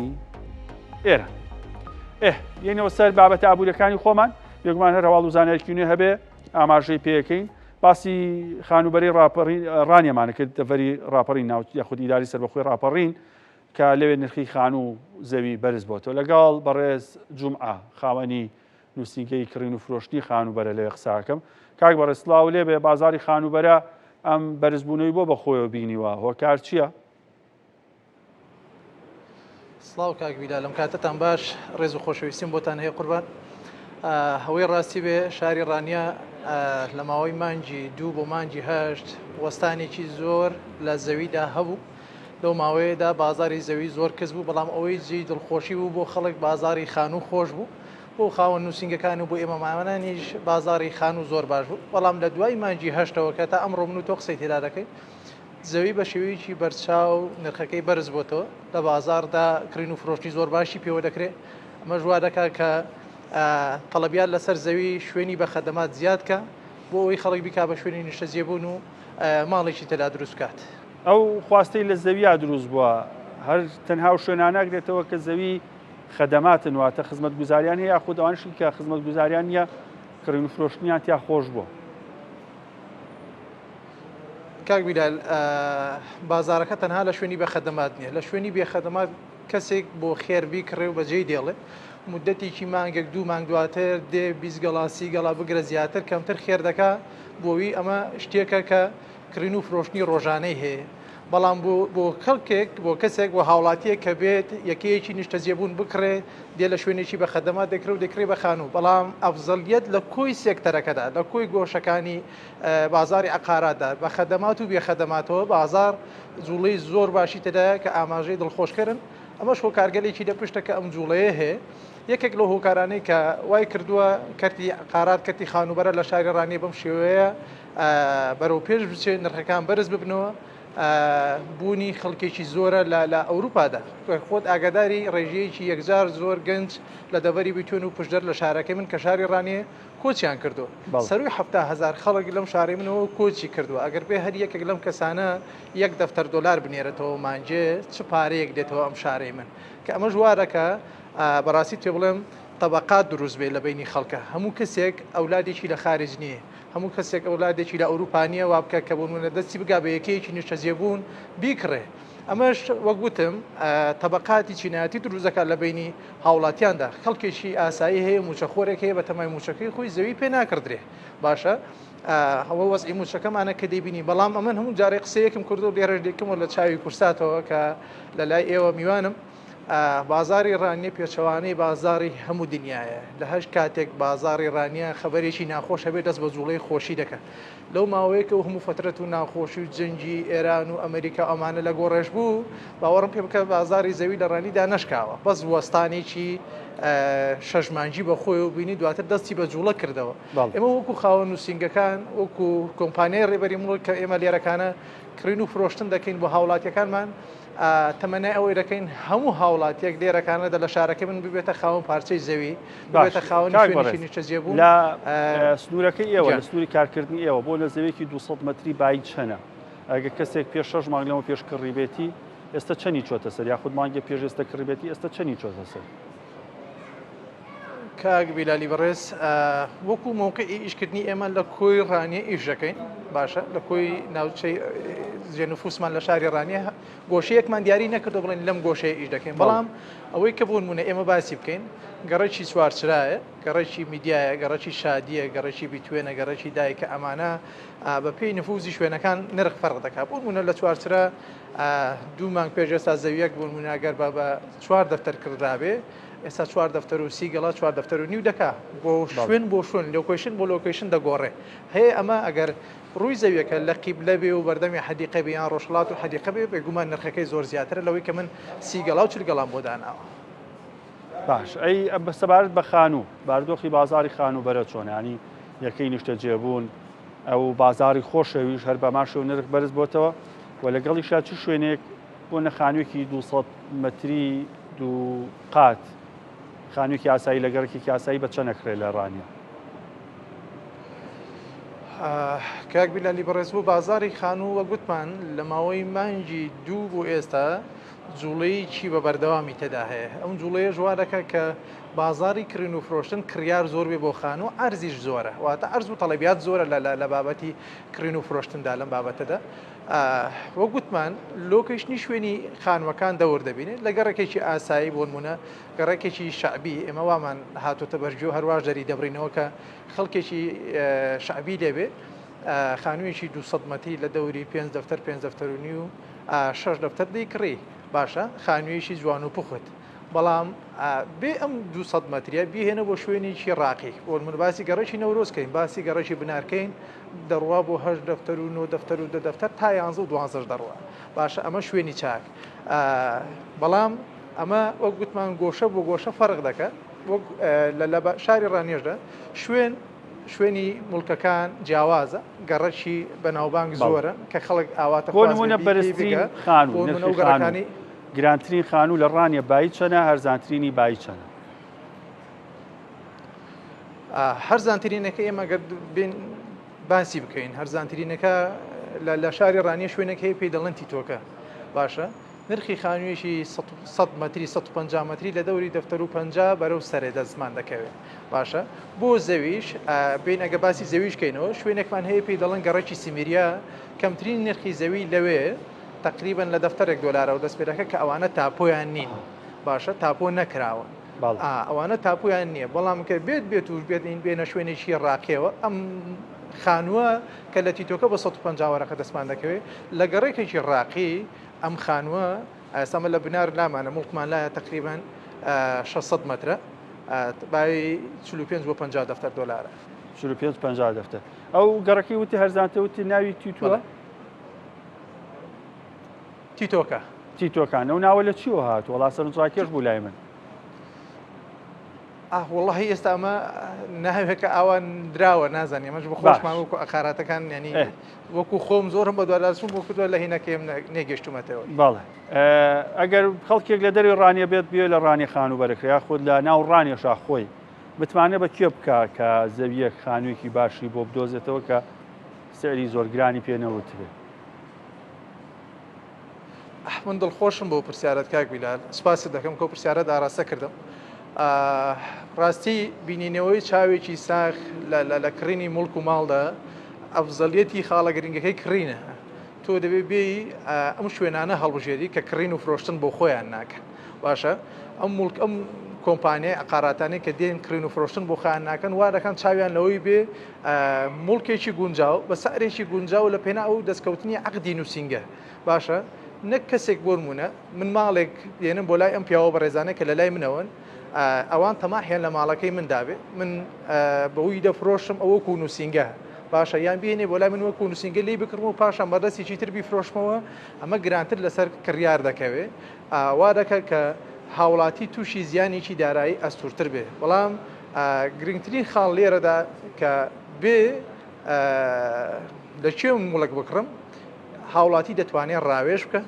ئێران. یعنیەوە سەر بابەتە ئابوووریەکانی خۆمان بێگومان هەر هەواڵ و زانایەکی نوێ هەبێ ئاماژەی پێەکەین. باسی خانوبەری ڕانیەمانە کرد دەڤەری ڕاپەڕین ناو یاخود ئیداری سەربەخۆی ڕاپەڕین کە لەوێ نرخی خان و زەوی بەرز بۆتەوە لەگەڵ بەڕێز جومعە خاوەنی نووسینگەی کڕین و فرۆشتی خانوبەرە لەوێ قساکەم. کاک بەڕێز سڵاو لێ بێ بازاری خانوبەرە ئەم بەرزبوونەوەی بۆ بەخۆیەوە بینیوە هۆکار چییە؟ سڵاو کاک بیلا لەم کاتتان باش ڕێز و خۆشەویستیم بۆتان هەیە قوربان. هەوەی ڕاستی بێ شاری ڕانیا لە ماوەی مانجی 2 بۆ مانجی 8 وەستانێکی زۆر لە زەویدا هەبوو. لەو ماوەیەدا بازاری زەوی زۆر کەس بوو، بەڵام ئەوەی جێی دڵخۆشی بوو بۆ خەڵک بازاری خان و خۆش بوو، بۆ خاوەن نووسینگەکان و بۆ ئێمە مامانانیش بازاری خان و زۆر باش بوو. بەڵام لە دوای مانجی 8ەوە کە تا ئەمڕۆ من و تۆ قسەی تێدا دەکەین زەوی بە شێوەیەکی بەرچاو نرخەکەی بەرز بۆتەوە لە بازاردا کڕین و فرۆشتی زۆر باشی پێوە دەکرێت. ئەمە ژوا دەکات کە تەڵەبیات لەسەر زەوی شوێنی بە خەدەمات زیادکە بۆ ئەوەی خەڵک بیکا بە شوێنی نیشتە جێبوون و ماڵێکی تێدا دروست کات. ئەو خواستەی لە زەویە دروست بووە هەر تەنها شوێناناگرێتەوە کە زەوی خەدەماتن واتە خزمەت گوزاریان هەیە یاخود ئەوانشی کە خزمەت گوزاریان نیە کڕین و فرۆشتنیان تیا خۆش بووە. کاک بیلال بازارەکە تەنها لە شوێنی بە خەدەمات نییە، لە شوێنی بێ خەدەمات کەسێک بۆ خێربی کڕێ و بەجێی دێڵێ مدەتێکی مانگێک 2 مانگ دواتر دێ 20 گەڵا 30 گەڵا بگرە زیاتر کەمتر خێر دەکا بۆوی ئەمە شتێکە کە کڕین و فرۆشتنی ڕۆژانەی هەیە. بەڵام بۆ خەڵکێک بۆ کەسێک بۆ هاوڵاتیە کە بێت یەکەیەکی نیشتە جێبوون بکڕێ دێ لە شوێنێکی بە خەدەمات دەکرێت و دەکرێت بە خانوو. بەڵام ئەفزەلیەت لە کۆی سێکتەرەکەدا لە کۆی گۆشەکانی بازاری عقاراتدا بە خەدەمات و بێ خەدەماتەوە بازار جوڵەی زۆر باشی تێدایە کە ئاماژەی دڵخۆشکردن. ئەمەش هۆکارگەلێکی لە پشتە کە ئەم جوڵەیە هەیە. یەکێک لە هۆکارانەی کە وای کردووە کەرتی عقارات کەرتی خانوبەرە لە شاری ڕانی بەم شێوەیە بەرەو پێش بچێت نرخەکان بەرز ببنەوە بوونی خەڵکێکی زۆرە لە ئەوروپادا خۆت ئاگاداری ڕێژەیەکی یەکجار زۆر گەنج لە دەبەری بیتوێن و پشدەر لە شارەکەی من کە شاری ڕانێ کۆچیان کردو سەروی 700,000 خەڵک لەم شاری منەوە کۆچی کردووە ئەگەر بێ هەر یەکێک لەم کەسانە $1 بنێرێتەوە مانجێ چ پارەیەک دێتەوە ئەم شارەی من کە ئەمە ژوارەکە بەڕاستی تێ بڵێم طبقات دروست بێ لە بینی خەڵکە هەموو کەسێک ئەولادێکی لە خارج نییە هەموو کەسێک ئەولادێکی لە ئەوروپانیە وا بکە کە بوونە دەستی بگا بە یەکەیەکی نیشتەجێبوون بیکڕێ ئەمەش وەک گوتم طبقاتی چینایەتی دروستەکە لە بینی هاوڵاتیاندا خەڵکێکی ئاسایی هەیە موچەخۆرێک هەیە بە تەمای موچەکەی خۆی زەوی پێ ناکردرێ باشە ئەوە وەزعی موچەکەمانە کە دەیبینی بەڵام ئەمن هەموو جارێ قسەیەکم کردو لێرەشدێکم لە چاوی کورساتەوە کە لە لای ئێوە میوانم بازاری ڕانیە پێچەوانەی بازاری هەموو دنیاە لە هەش کاتێک بازاری ڕانیە خەبەرێکی ناخۆش هەبێ دەست بە جوڵەی خۆشی دەکەن لەو ماوەیەکە و هەموو فترەت و ناخۆشی و جەنجی ئێران و ئەمریکا ئەمانە لە گۆڕێژ بوو باوەڕم پێ بکە بازاری زەوی لە ڕانیدا نشکاوە بەس وەستانێکی شەژمانجی بە خۆی و بینی دواتر دەستی بە جوڵە کردەوە ئێمە وەکو خاوەن نووسنگەکان وەکو کۆمپانیای ڕێبەری مڵک کە ئێمە لێرەکانە کڕین و فرۆشتن دەکەین بۆ هاوڵاتیەکانمان تەمەنای ئەوەی دەکەین هەموو هاوڵاتیەک لێرەکانەدا لە شارەکەی من ببێتە خاوەن پارچەی زەوی ببێتە خاوەنی شوێنی نیشتەجێبوو لە سنوورەکەی ئێوە لە سنووری کارکردنی ئێوە بۆ لە زەوێکی 200 متری بای چەنە ئەگە کەسێک پێش 6 مانگ لەمە پێش کڕیبێتی ئێستا چەنی چۆتە سەر یاخود مانگە پێش ئێستا کڕیبێتی ئێستا چەنی چۆتە سەر کاک بیلالی بەڕێز وەکو مووقعی ئیشکردنی ئێمە لە کۆی ڕانیە ئیش دەکەین باشە لە کۆی ناوچەی جێنفوسمان لە شاری ڕانیە گۆشەیەکمان دیاری نەکردو بڵێن لەم گۆشەیە ئیش دەکەین بەڵام ئەوەی کە بوونمونە ئێمە باسی بکەین گەڕێکی چوارچرایە گەڕێکی میدیایە گەڕێکی شادیە گەڕێکی بیتوێنە گەڕێکی دایکە ئەمانە بە پێی نفوزی شوێنەکان نرخ فەرق دەکات بوونمونە لە چوارچرا 2 مانگ پێش ئێستا زەویەک بوونموناگەر بە 4 دەفتەر کردابێ ئێستا 4 دەفتەر و 30 گەڵا 4 دەفتەر و نیو دەکا بۆ شوێن بۆ شوێن لۆکیشن بۆ لۆکیشن دەگۆڕێ هەیە ئەمە ئەگەر ڕووی زەویەکە لە قیبلە بێ و بەردەمی حەدیقە بێ یان ڕۆژهەڵات و حەدیقە بێ بێگومان نرخەکەی زۆر زیاترە لەوەی کە من 30 گەڵا و 40 گەڵام بۆ داناوە باش ئەی سەبارەت بە خانوو باردۆخی بازاری خانوو بەرە چۆنانی یەکەی نیشتەجێبوون ئەو بازاری خۆشەویش هەر بەماشە و نرخ بەرز بۆتەوە و لەگەڵی شاچی شوێنێک بۆ نەخانوویەکی 200 متری دوو قات خانوویەکی ئاسایی لەگەڕێکی ئاسایی بە چەنەکرێت لە ڕانیە کاک بیلالی بەڕێز بوو بازاری خانوو وە گوتمان لە ماوەی مانگی 2 بۆ ئێستا جوڵەیەکی بە بەردەوامی تێدا هەیە ئەم جوڵەیە ژوارەکە کە بازاری کڕین و فرۆشتن کڕیار زۆر بێ بۆ خانوو ئەرزیش زۆرە واتە ئەرز و تەڵەبیات زۆرە لە بابەتی کڕین و فرۆشتندا لەم بابەتەدا وە گوتمان لۆکیشنی شوێنی خانوەکان دەور دەبینێت لە گەڕێکێکی ئاسایی بۆ نمونە گەڕێکێکی شعبی ئێمە وامان هاتوتە بەرجێ و هەروەش دەری دەبڕینەوە کە خەڵکێکی شعبی لێبێ خانوویەکی 200 متری لە دەوری 5 دەفتەر 5 دەفتەر و نیو 6 دەفتەر دەیکڕی باشە خانوویەکی جوان و پوخت بەڵام بێ ئەم 200 متریە بیهێنە بۆ شوێنێکی ڕاقی بۆ من باسی گەڕێکی نەورۆزکەین باسی گەڕێکی بنارکەین دەڕوا بۆ 8 دەفتەر و 9 دەفتەر و 10 دەفتەر تا 11 و 12 دەڕوا باشە ئەمە شوێنی چاک بەڵام ئەمە وەک گوتمان گۆشە بۆ گۆشە فەرق دەکات لە شاری ڕانێژدا شوێنی مڵکەکان جیاوازە گەڕەکی بەناوبانگ زۆرە کە خەڵک ئاواتە بۆ نمونە بەرزترین خانوو نرخی خانوو گرانترین خانوو لە ڕانیە بای چەنە هەرزانترینی بای چەنە هەرزانترینەکە ئێمە گەر باسی بکەین هەرزانترینەکە لە شاری ڕانیە شوێنێک هەیە پێی دەڵێن تیتۆکە باشە نرخی خانوویەکی 100 متری 150 متری لە دەوری دەفتەر و 50 بەرەو سەرێدە زمان دەکەوێت باشە بۆ زەویش بین ئەگە باسی زەویش کەینەوە شوێنێکمان هەیە پێی دەڵێن گەڕێکی سیمیریا کەمترین نرخی زەوی لەوێ تقریبا لە دەفتەرێک دۆلارەوە دەستپێرەکە کە ئەوانە تاپۆیان نین باشە تاپۆ نەکراوە ئەوانە تاپۆیان نییە بەڵام کە بێت توش بێت این بێنە شوێنێکی ڕاکێەوە ئەم خانووە کە لە تیتۆکە بە 150 وەرەقە دەستمان دەکەوێت لە گەڕێکێکی ڕاقی ئەم خانووە ئەسامە لە بنار لامانە مڵکمان لایە تقریبا 600 مترە بای 45 بۆ 50 دەفتەر دۆلارە 45 دەفتەر ئەو گەڕەکەی وتی هەرزانتە وتی ناوی تیتووە تیتۆکان ئەو ناوە لە چیوە هات وڵا سەرنجڕاکێش بوو لای من والله ئێستا ئەمە ناوێکە ئەوان دراوە نازانێ ئەمەش بە خۆشمان وەکو ئەقاراتەکان ینی وەکو خۆم زۆرم بە دوواداچوون بۆ کردووە لە هینەکەم نێگەشتومەتەوە. بەڵێ ئەگەر خەڵکێک لە دەروی ڕانیە بێت بێ لە ڕانی خانوبەرەکرا خۆت لە ناو ڕانیێشا خۆی بتوانێت بە کێ بکە کە زەویەک خانوویەکی باشی بۆ بدۆزێتەوە کە سەری زۆر گرانی پێنەوت بێت. من دڵخۆشم بۆ پرسیارەت کاک بیلال سپاس دەکەم کە پرسیارەت ئاراستە کردم. ڕاستی بینینەوەی چاوێکی ساخ لە کڕینی مڵک و ماڵدا ئەفزەلیەتی خاڵە گرنگەکەی کڕینە. تۆ دەبێ بێ ئەم شوێنانە هەڵبژێری کە کڕین و فرۆشتن بۆ خۆیان ناکەن. باشە ئەم کۆمپانیای ئەقاراتانی کە دێن کڕین و فرۆشتن بۆ خۆیان ناکەن وا دەکەن چاویان لەوەی بێ مڵکێکی گونجاو بە سەرێکی گونجاو لە پێنا ئەو دەستکەوتنی عەقدی نووسینگە. باشە نەک کەسێک بۆ نمونە من ماڵێک دێنم بۆ لای ئەم پیاوە بەڕێزانە کە لە لای منەوەن ئەوان تەماحیان لە ماڵەکەی من دابێ من بەوەی دەفرۆشم ئەوە کو نووسینگە باشە یان بێنێ بۆ لای من وەکو نووسینگە لی بکڕم و پاشان بەدەستێکی تر بیفرۆشمەوە ئەمە گرانتر لەسەر کڕیار دەکەوێ وا دەکە کە هاوڵاتی تووشی زیانێکی دارایی ئەستورتر بێ. بەڵام گرنگترین خاڵ لێرەدا کە بێ لەکوێ مڵک بکڕم هاوڵاتی دەتوانێت ڕاوێژ بکە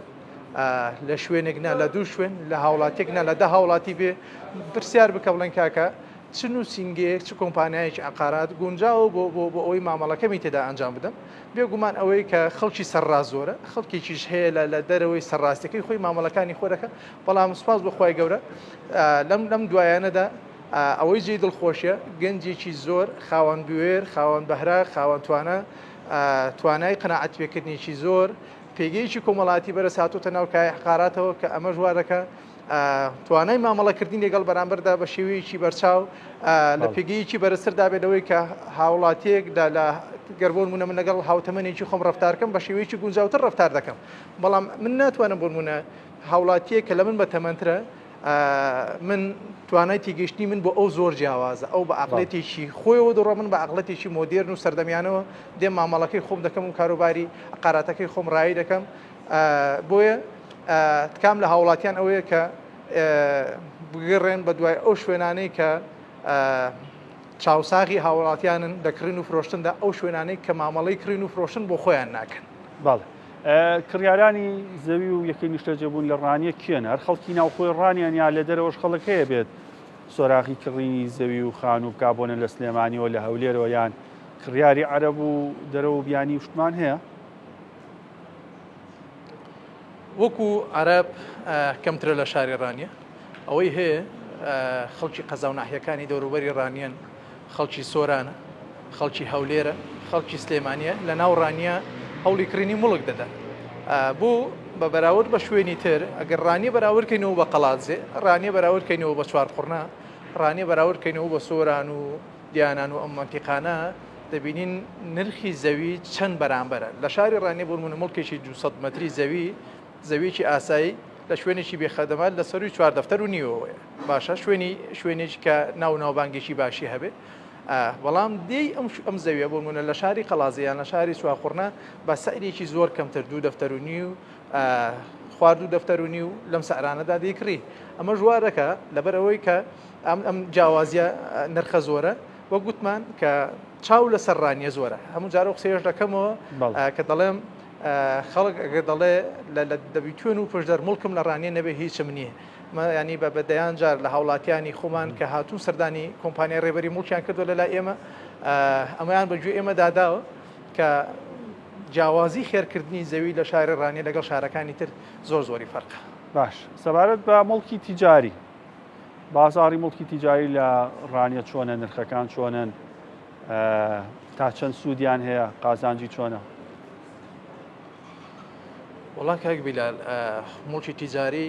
لە شوێنێکنا لە دوو شوێن لە هاوڵاتێکنا لە دە هاوڵاتی بێ پرسیار بکە بڵێن کاکە چ نووسینگەیەک چ کۆمپانیایەکی ئەقارات گونجاو بۆ ئەوەی مامەڵەکەمی تێدا ئەنجام بدەم بێگومان ئەوەی کە خەڵکی سەرڕاست زۆرە خەڵکێکیش هەیە لە دەرەوەی سەرڕاستەکەی خۆی مامەڵەکانی خۆ دەکە. بەڵام سوپاس بەخوای گەورە لەم دوایانەدا ئەوەی جێی دڵخۆشیە گەنجێکی زۆر خاوەن بوێر خاوەن بەهرا خاوەن توانای قەناعەت پێکردنیی زۆر پێگەیەکی کۆمەڵاتی بەرەس هاتوۆتە ناو کای حقاراتەوە کە ئەمە ژوارەکە توانای مامەڵەکردنی لەگەڵ بەرامبەردا بە شێوەیەکی بەرچاو لە پێگەیەکی بەرزتردا بێتەوەی کە هاوڵاتیەکدا لە گەربۆن منە من لەگەڵ هاوتەمەنێکی خۆم ڕفتارکەم بە شێوەیەکی گونجاوتر ڕفتار دەکەم. بەڵام من ناتوانم بۆ نمونە هاوڵاتیە کە لە من بە تەمەنترە من توانای تێگەشتنی من بۆ ئەو زۆر جیاوازە ئەو بە عقلێتێکی خۆیەوە دڕۆ من بە عقلەتێکی مۆدێرن و سەردەمیانەوە دێم مامەڵەکەی خۆم دەکەم و کاروباری ئەقاراتەکەی خۆم ڕایی دەکەم. بۆیە تکام لە هاوڵاتیان ئەوەیە کە بگەڕێن بە دوای ئەو شوێنانەی کە چاوساغی هاوڵاتیانن دەکردن و فرۆشتندا ئەو شوێنانەی کە مامەڵەی کڕین و فرۆشتن بۆ خۆیان ناکەن. باڵێ کڕیارانی زەوی و یەکەی نیشتەجێبوون لە ڕانیە کێنە هەر خەڵکی ناوخۆی ڕانیان یا لە دەرەوەش خەڵک هەیە بێت سۆراخی کڕینی زەوی و خان و بکبوونە لە سلێمانیەوە لە هەولێرەوە یان کڕیاری عەرەب و دەرەوە بیانی شتمان هەیە. وەکو عەرەب کەمترە لە شاری ڕانیە ئەوەی هەیە خەڵکی قەزا و ناحیەکانی دەوروبەری ڕانیان خەڵکی سۆرانە خەڵکی هەولێرە خەڵکی سلێمانیە لە ناو ڕانیە هەوڵی کڕینی مڵک دەدا بۆ بە بەراورد بە شوێنی تر ئەگەر ڕانیە بەراوردکەینەوە بە قەڵاتزێ ڕانیە بەراوردکەینەوە بە چوارخوڕنا ڕانیە بەراوردکەینەوە بە سۆران و دیانان و ئەم مەنتیقانە دەبینین نرخی زەوی چەند بەرامبەرە. لە شاری ڕانیە بۆ نمونە مڵکێکی 200 مەتری زەویکی ئاسایی لە شوێنێکی بێخەدەمات لە سەروی 4 دەفتەر و نیوەوەیە باشە شوێنێکی کە ناوبانگێکی باشی هەبێ. بەڵام دێی ئەم زەویە بۆ نمونە لە شاری قەڵازیان لە شاری سواخوڕنا بە سەرێکی زۆر کەمتر 2 دەفتەر و نیو خوارد و دەفتەر و نیو لەم سەرانەدا دەیکڕی. ئەمە ژوارەکە لەبەرەوەی کە ئەم جیاوازیە نرخە زۆرە وە گوتمان کە چاو لە سەرڕانیە زۆرە. هەموو جارە قسەیەش دەکەمەوە کە دەڵێم خەڵک ئەگەر دەڵێ لە دەبیتوێن و پشدەر مڵکم لە ڕانیە نەبێ هیچم نییە. ینی بە بەدەیان جار لە هاوڵاتیانی خۆمان کە هاتوون سەردانی کۆمپانیای ڕێبەری مڵکیان کردو لەلای ئێمە ئەمەیان بەگوێ ئێمە داداوە کە جیاوازی خێرکردنی زەوی لە شاری ڕانیە لەگەڵ شارەکانی تر زۆری فەرقە. باش سەبارەت بە مڵکی تیجاری بازاڕی مڵکی تیجاری لە ڕانیە چۆنە نرخەکان چۆنن تا چەند سوودیان هەیە قازانجی چۆنە؟ وڵا کاک بیلال مڵکی تیجاری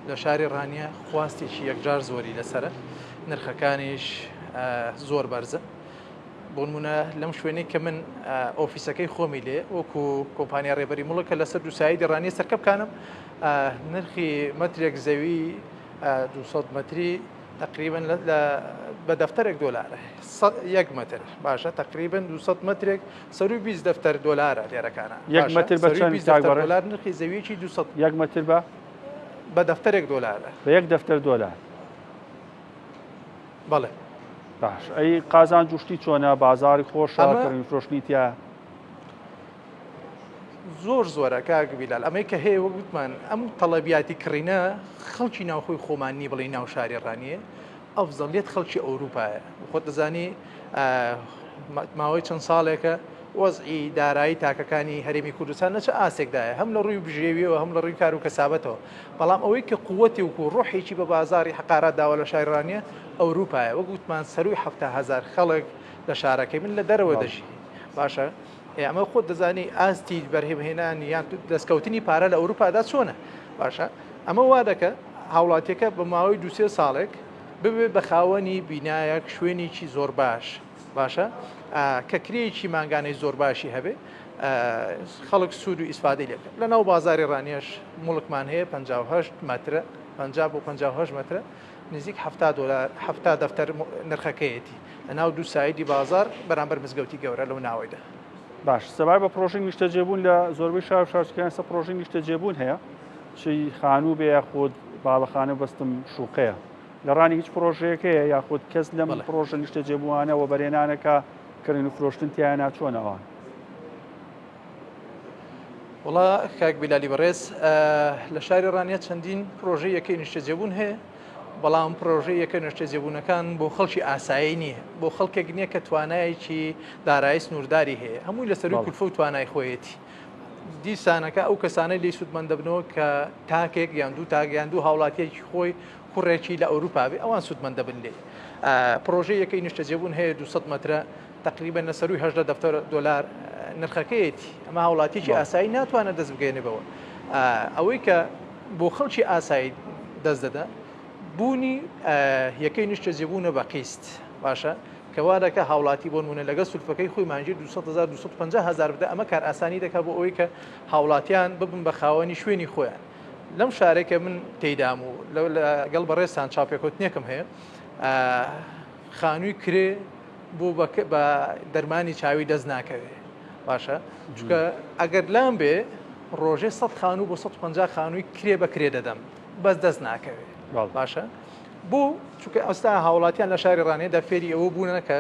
لە شاری ڕانیە خواستێکی یەکجار زۆری لەسرە نرخەکانیش زۆر بەرزە. بۆ نمونە لەم شوێنەی کە من ئۆفیسەکەی خۆمی لێ وەکو کۆمپانیا ڕێبەری مڵکە لەسەر دووسایدی ڕانیە سەرکە بکانم نرخی مەترێک زەوی 200 مەتری تقریبن بە دەفتەرێک $1 1 متر باشە تقریبن 200 مترێک سەروی 20 دەفتەر $، لێرەکانە 1 متر بە چەند $، نرخی زەویەکی 200 1 متر بە دەفتەرێک $، بە 1 دەفتەر $. بەڵێ باش ئەی قازان جوشتی چۆنە بازاری خۆشە کڕین فرۆشتنی تیا زۆر زۆرە کاگبیلال ئەمەی کە هەیە وەگوتمان ئەم تەڵەبیاتی کڕینە خەڵکی ناوخۆی خۆمانی بڵێ ناو شاری ڕانیە ئەفزەڵێت خەڵکی ئەوروپایە خۆت دەزانی ماوەی چەند ساڵێکە وەزئی دارایی تاکەکانی هەرێمی کوردستان نەچە ئاسێکدایە هەم لە ڕووی بژێویەوە هەم لە ڕووی کار و کەسابەتەوە بەڵام ئەوەی کە قووەتی وکو ڕۆحێکی بە بازاری حقارات داوە لە شارڕانیە ئەوروپایە وەگوتمان سەروی 700,000 خەڵک لە شارەکەی من لە دەرەوە دەژی باشە ئەمە خۆت دەزانی ئاستی بەرهێمهێنان یان دەستکەوتنی پارە لە ئەوروپادا چۆنە باشە ئەمە وا دەکە هاوڵاتیەکە بە ماوەی دوسێ ساڵێک ببێ بە خاوەنی بینایەک شوێنێکی زۆر باش باشە کە کرێکی ماگانەی زۆر باشی هەبێ خەڵک سوود و ئیسفادەی لێکە لە ناو بازاری ڕانیەش مڵکمان هەیە 58 مترە 50 بۆ 58 مترە نزیک $70 دەفتەر نرخەکەیەتی لە ناو دوو سایدی بازار بەرامبەر مزگەوتی گەورە لەو ناوەیدا باش سەبار بە پرۆژەی نیشتەجێبوون لە زۆربەی شار شارچکیان سە پرۆژەی نیشتەجێبوون هەیە چی خانوو بێ یاخود باڵەخانە بەستم شوقەیە لە ڕانی هیچ پرۆژەیەکەیە یاخود کەس لەم پرۆژە نیشتەجێبووانەوە بەرێنانەکە کڕین و فرۆشتن تیان ناچۆنەوە وڵا کاک بیلالی بەڕێز لە شاری ڕانیە چەندین پرۆژەی یەکەی نیشتەجێبوون هەیە بەڵام پرۆژەی یەکە نیشتەجێبوونەکان بۆ خەڵکی ئاسایی نییە بۆ خەڵکێک نییە کە توانایەکی دارایی سنوورداری هەیە هەمووی لەسەروی کولفە و توانای خۆیەتی دیسانەکە ئەو کەسانەی لی سوودمەند دەبنەوە کە تاکێک یان دوو تاگەیان دوو هاوڵاتیەکی خۆی کوڕێکی لە ئەوروپا بێ ئەوان سوودمەند دەبن لێ پرۆژەی یەکەی نیشتەجێبوون هەیە 200 مترە تقریبا لەسەروی $10 نرخەکەیەتی ئەمە هاوڵاتیی ئاسایی ناتوانێت دەست بگەێنێتەوە ئەوەی کە بۆ خەڵکی ئاسایی دەست دەدا بوونی یەکەی نیشتەجێبوونە بە قیست باشە کەوا دەکە هاوڵاتی بۆ نمونە لەگە سولفەکەی خۆی مانجی 250,000 بدە ئەمە کار ئاسانی دەکات بۆ ئەوەی کە هاوڵاتیان ببن بە خاوەنی شوێنی خۆیان لەم شارێکە من تێیدام و لەگەڵ بەڕێستان چاپێکوتنێکم هەیە خانووی کرێ بۆ بە دەرمانی چاوی دەست ناکەوێت باشە چونکە ئەگەر لام بێ ڕۆژێ 100 خانوو بۆ 150 خانووی کرێ بە کرێ دەدەم بەس دەست ناکەوێت باشە بۆ چونکە ئەستا هاوڵاتیان لە شاری ڕانێدا فێری ئەوە بوونە کە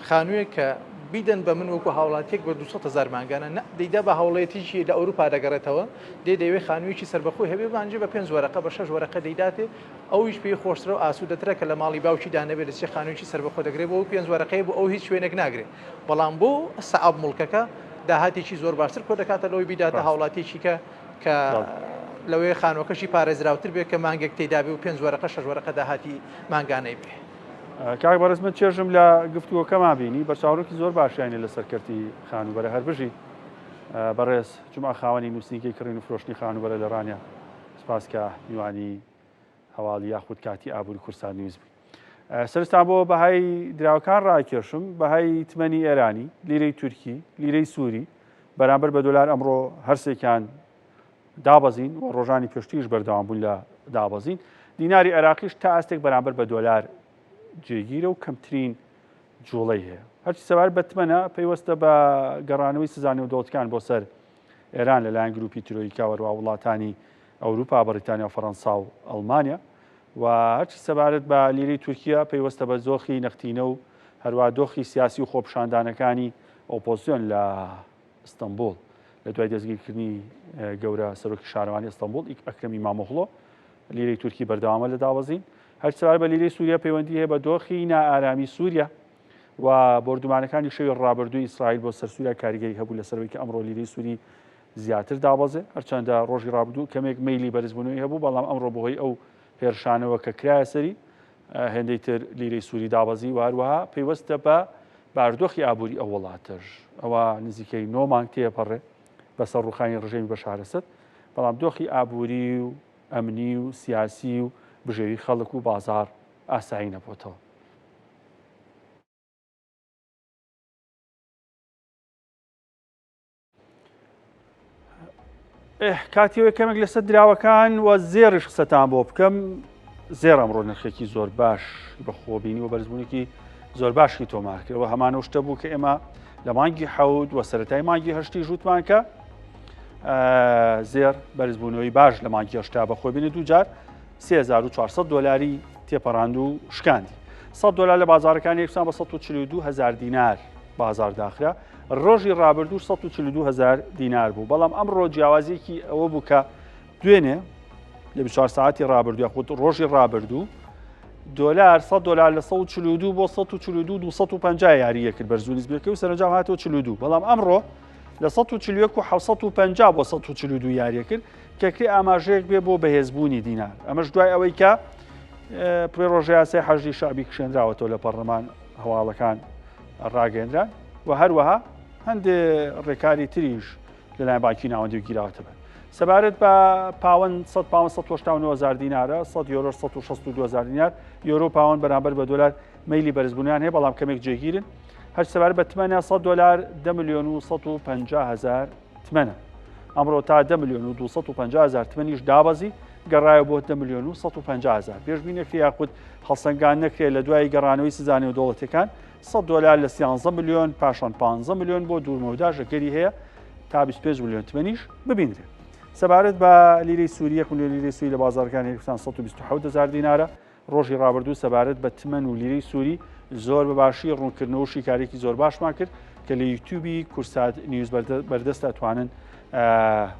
خانوویەک کە بیدەن بە من وەکو هاوڵاتێک بە 200,000 مانگانە دەیدا بە هاوڵەتیی لە ئەوروپا دەگەڕێتەوە دەیەوێت خانوویکی سەربەخۆی هەبێ بانجی بە 5 وەرەقە بە 6 وەرەقە دەیداتێ ئەویش پێی خۆشترە و ئاسوودەترە کە لە ماڵی باوکی دانەبێت لەچی خانوویکی سەربەخۆ دەگرێت بۆ 5 وەرەقەی بۆ ئەو هیچ شوێنێک ناگرێت بەڵام بۆ سەعاب مڵکەکە داهاتێکی زۆر باشتر کۆ دەکاتە لەوەی بیداتە هاوڵاتێکی کە لەوەی خانوەکەشی پارێزراوتر بێت کە مانگێک تێدابێ و 5 وەرەقە 6 وەرەقە داهاتی مانگانەی بێ کاک بەڕێز من چێژم لە گفتووەکەمان بینی بە چاوڕێکی زۆر باشیانی لە سەرکەرتی خانوبەرە هەر بژی بەڕێز جمعە خاوەنی نووسینگەی کڕین و فرۆشتنی خانوبەرە لە ڕانیە سپاس کە میوانی هەواڵی یاخود کاتی ئابووری کورسان نیوز بووی سەرستا بۆ بەهای دراوەکان ڕاکێشم بەهای تمەنی ئێرانی لیرەی تورکی لیرەی سووری بەرامبەر بە دۆلار ئەمڕۆ هەرسێکیان دابەزین و ڕۆژانی پێشتیش بەردەوام بوون لە دابەزین دیناری عێراقیش تا ئاستێک بەرامبەر بە دۆلار جێگیرە و کەمترین جوڵەی هەیە هەرچی سەوار بەتمەنە پێیوەستە بە گەڕانەوەی سزانانی و دەوڵەتەکان بۆ سەر ئێران لەلایەن گروپی ترۆیکا وەروە وڵاتانی ئەوروپا بەریتانیا و فەڕەنسا و ئەڵمانیا و هەرچی سەبارەت بە لیرەی تورکیا پێیوەستە بە زۆخی نەختینە و هەروە دۆخی سیاسی و خۆپشاندانەکانی ئۆپۆزیۆن لە ئەستەمبول لە دوای دەستگیرکردنی گەورە سەرۆکی شارەوانی ئەستەمبول ئەکرەمی مامۆغڵۆ لیرەی تورکی بەردەوامە لە داوەزین هەرچی سەبارەت بە لیرەی سووریا پەیوەندی هەیە بە دۆخی نائارامی سووریا و بردومانەکانی شەوی ڕابردووی ئیسرائیل بۆ سەر سووریا کاریگەری هەبوو لەسەرەوەی کە ئەمڕۆ لیرەی سووری زیاتر دابەزێ هەرچەندە ڕۆژی ڕابردوو کەمێک مەیلی بەرزبوونەوەی هەبوو بەڵام ئەمڕۆ بەهۆی ئەو هێرشانەوە کە کرایە سەری هێندەی تر لیرەی سووری دابەزی و هەروەها پێیوەستە بە باردۆخی ئابووری ئەو وڵاتەش ئەوە نزیکەی 9 مانگ تێپەڕێ بەسەر ڕووخانی ڕژێمی بەشار ئەسەد بەڵام دۆخی ئابووری و ئەمنی و سیاسی و بژێوی خەڵک و بازار ئاسایی نەبووتەوە. کاتیەوەی کەمێک لەسەر دراوەکان و زێڕش قسەتان بۆ بکەم زێر ئەمڕۆ نرخێکی زۆر باش بە خۆبینی و بەرزبوونێکی زۆر باشی تۆمارکرەوە هەمانە شتە بوو کە ئێمە لە مانگی حەوت و سەرەتای مانگی هەشتی ژووتمان کە زێر بەرزبوونەوەی باش لە مانگی هەشتا بە خۆبینی دووجار $3,400 تێپەڕاند و شکاندی. $100 لە بازارەکانی یەکسان بە 142,000 دینار بازار داخرا. ڕۆژی ڕابردوو 142,000 دینار بوو، بەڵام ئەمڕۆ جیاوازیەکی ئەوە بوو کە دوێنێ لە 24 ساعتی ڕابردووە خۆت ڕۆژی ڕابردوو $100 لە 142 بۆ 142 250 یاریە کرد بەرزوو نسبەکەی و سەرنجام هاتەوە 42. بەڵام ئەمڕۆ لە 141 و 750 بۆ 142 یاریە کرد کەکری ئاماژەیەک بێ بۆ بەهێزبوونی دینار. ئەمەش دوای ئەوەی کە پڕی ڕۆژیاسی حەژی شعبی کشێنراوەتەوە لە پەرلەمان هەواڵەکان ڕاگەێنران و هەروەها هەندێک ڕێکاری تریش لەلایەن بانکی ناوەندی گیراوەتە بن. سەبارەت بە پاوەند 100,000 دینارە 100 یۆرۆ 162,000 دینار یۆرۆ پاوەند بەرامبەر بە دۆلار مەیلی بەرزبوونیان هەیە، بەڵام کەمێک جێگیرن. هەر سەبارەت بە تمەنە $100 $10,150,000 تمەنە. ئەمڕۆ تا $10,250,000 تمەنیش دابەزی گەڕایە بۆ $10,150,000. پێشبینێکی یاخود هەڵسەنگان نەکرێت لە دوای گەڕانەوەی سزانەوە دەوڵەتەکان $100 لە 13 ملیۆن پاشان 15 ملیۆن بۆ دوورمەودا ژەگەری هەیە تا 25 ملیۆن تمەنیش ببینرێت. سەبارەت بە لیرەی سووری 1 ملیۆن لیرەی سووری لە بازارەکانی هێرکستان 127,000 دینارە. ڕۆژی ڕابردوو سەبارەت بە تمەن و لیرەی سووری زۆر بەباشی ڕوونکردنەوە و شیکارێکی زۆر باشمان کرد کە لە یوتیوبی کورسات نیوز بەردەست ئەتوانن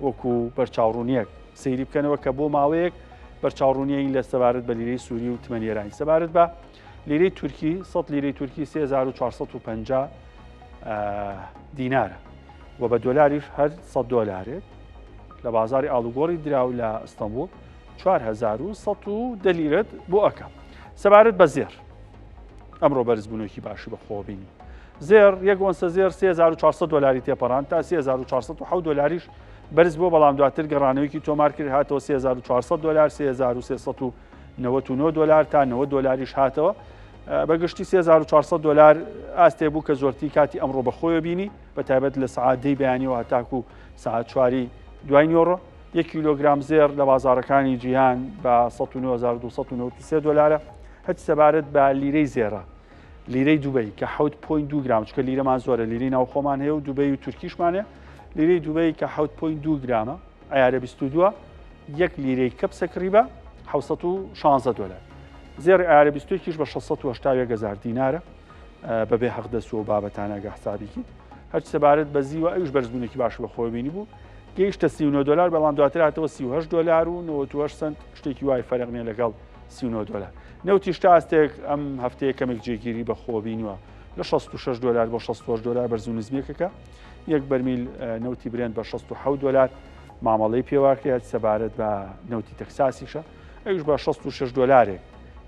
وەکو بەرچاوڕوونیەک سەیری بکەنەوە کە بۆ ماوەیەک بەرچاوڕوونیەی لە سەبارەت بە لیرەی سووری و تمەنیێرانی. سەبارەت بە لیرەی تورکی 100 لیرەی تورکی 3450 دینارە و بە دۆلاریش هەر $100 لە بازاری ئاڵوگۆڕی دراو لە ئەستەمبول 4110 لیرەت بۆ ئەکەم. سەبارەت بە زێر ئەمڕۆ بەرزبوونەوەیکی باشی بەخۆبینی. زێر یەک ئۆنسە زێر $3,400 تێپەڕان تا $3,407 بەرز بۆ، بەڵام دواتر گەڕانەوەیکی تۆمار کرد هاتەوە $3,400 $3,399 تا $90 هاتەوە. بەگشتی $3,400 ئاستێ بوو کە زۆرتی کاتی ئەمڕۆ بەخۆیە بینی بە تایبەت لە سعات 10 بەیانیەوە هەتاکو سعات 4 دوای نیۆڕۆ. 1 کیلۆگرام زێر لە بازارەکانی جیهان بە $19293. هەچ سەبارەت بە لیرەی زێرە لیرەی دوبەی کە 7.2 گرام چکە لیرەمان زۆرە لیرەی ناوخۆمان هەیە و دوبەی و تورکیشمانێ. لیرەی دوبەی کە 7.2 گرامە ئایارە 22 1 لیرەی کەپ سەکریبە $716. زێر ئایارە 22کیش بە 680,000 دینارە بەبێ حەقدەست و بابەتانە حسابیکی. هەچ سەبارەت بە زیوە ئەوش بەرزبوونێکی باش بەخۆ بینی بوو گەیشتە $39 بەڵام دواتر هاتەوە $38 و 98 سنت شتێکی وای فەرق نیە لەگەڵ $39. نەوتی شتاستێک ئەم هەفتەیە کەمێک جێگیری بەخۆ بینوە لە $66 بۆ $64 بەرزوو نزمیەکەکە. یەک بەرمیل نەوتی برێن بە $67 مامەڵەی پێواکرێت. سەبارەت بە نەوتی تەکساسیشە ئەوش بە $66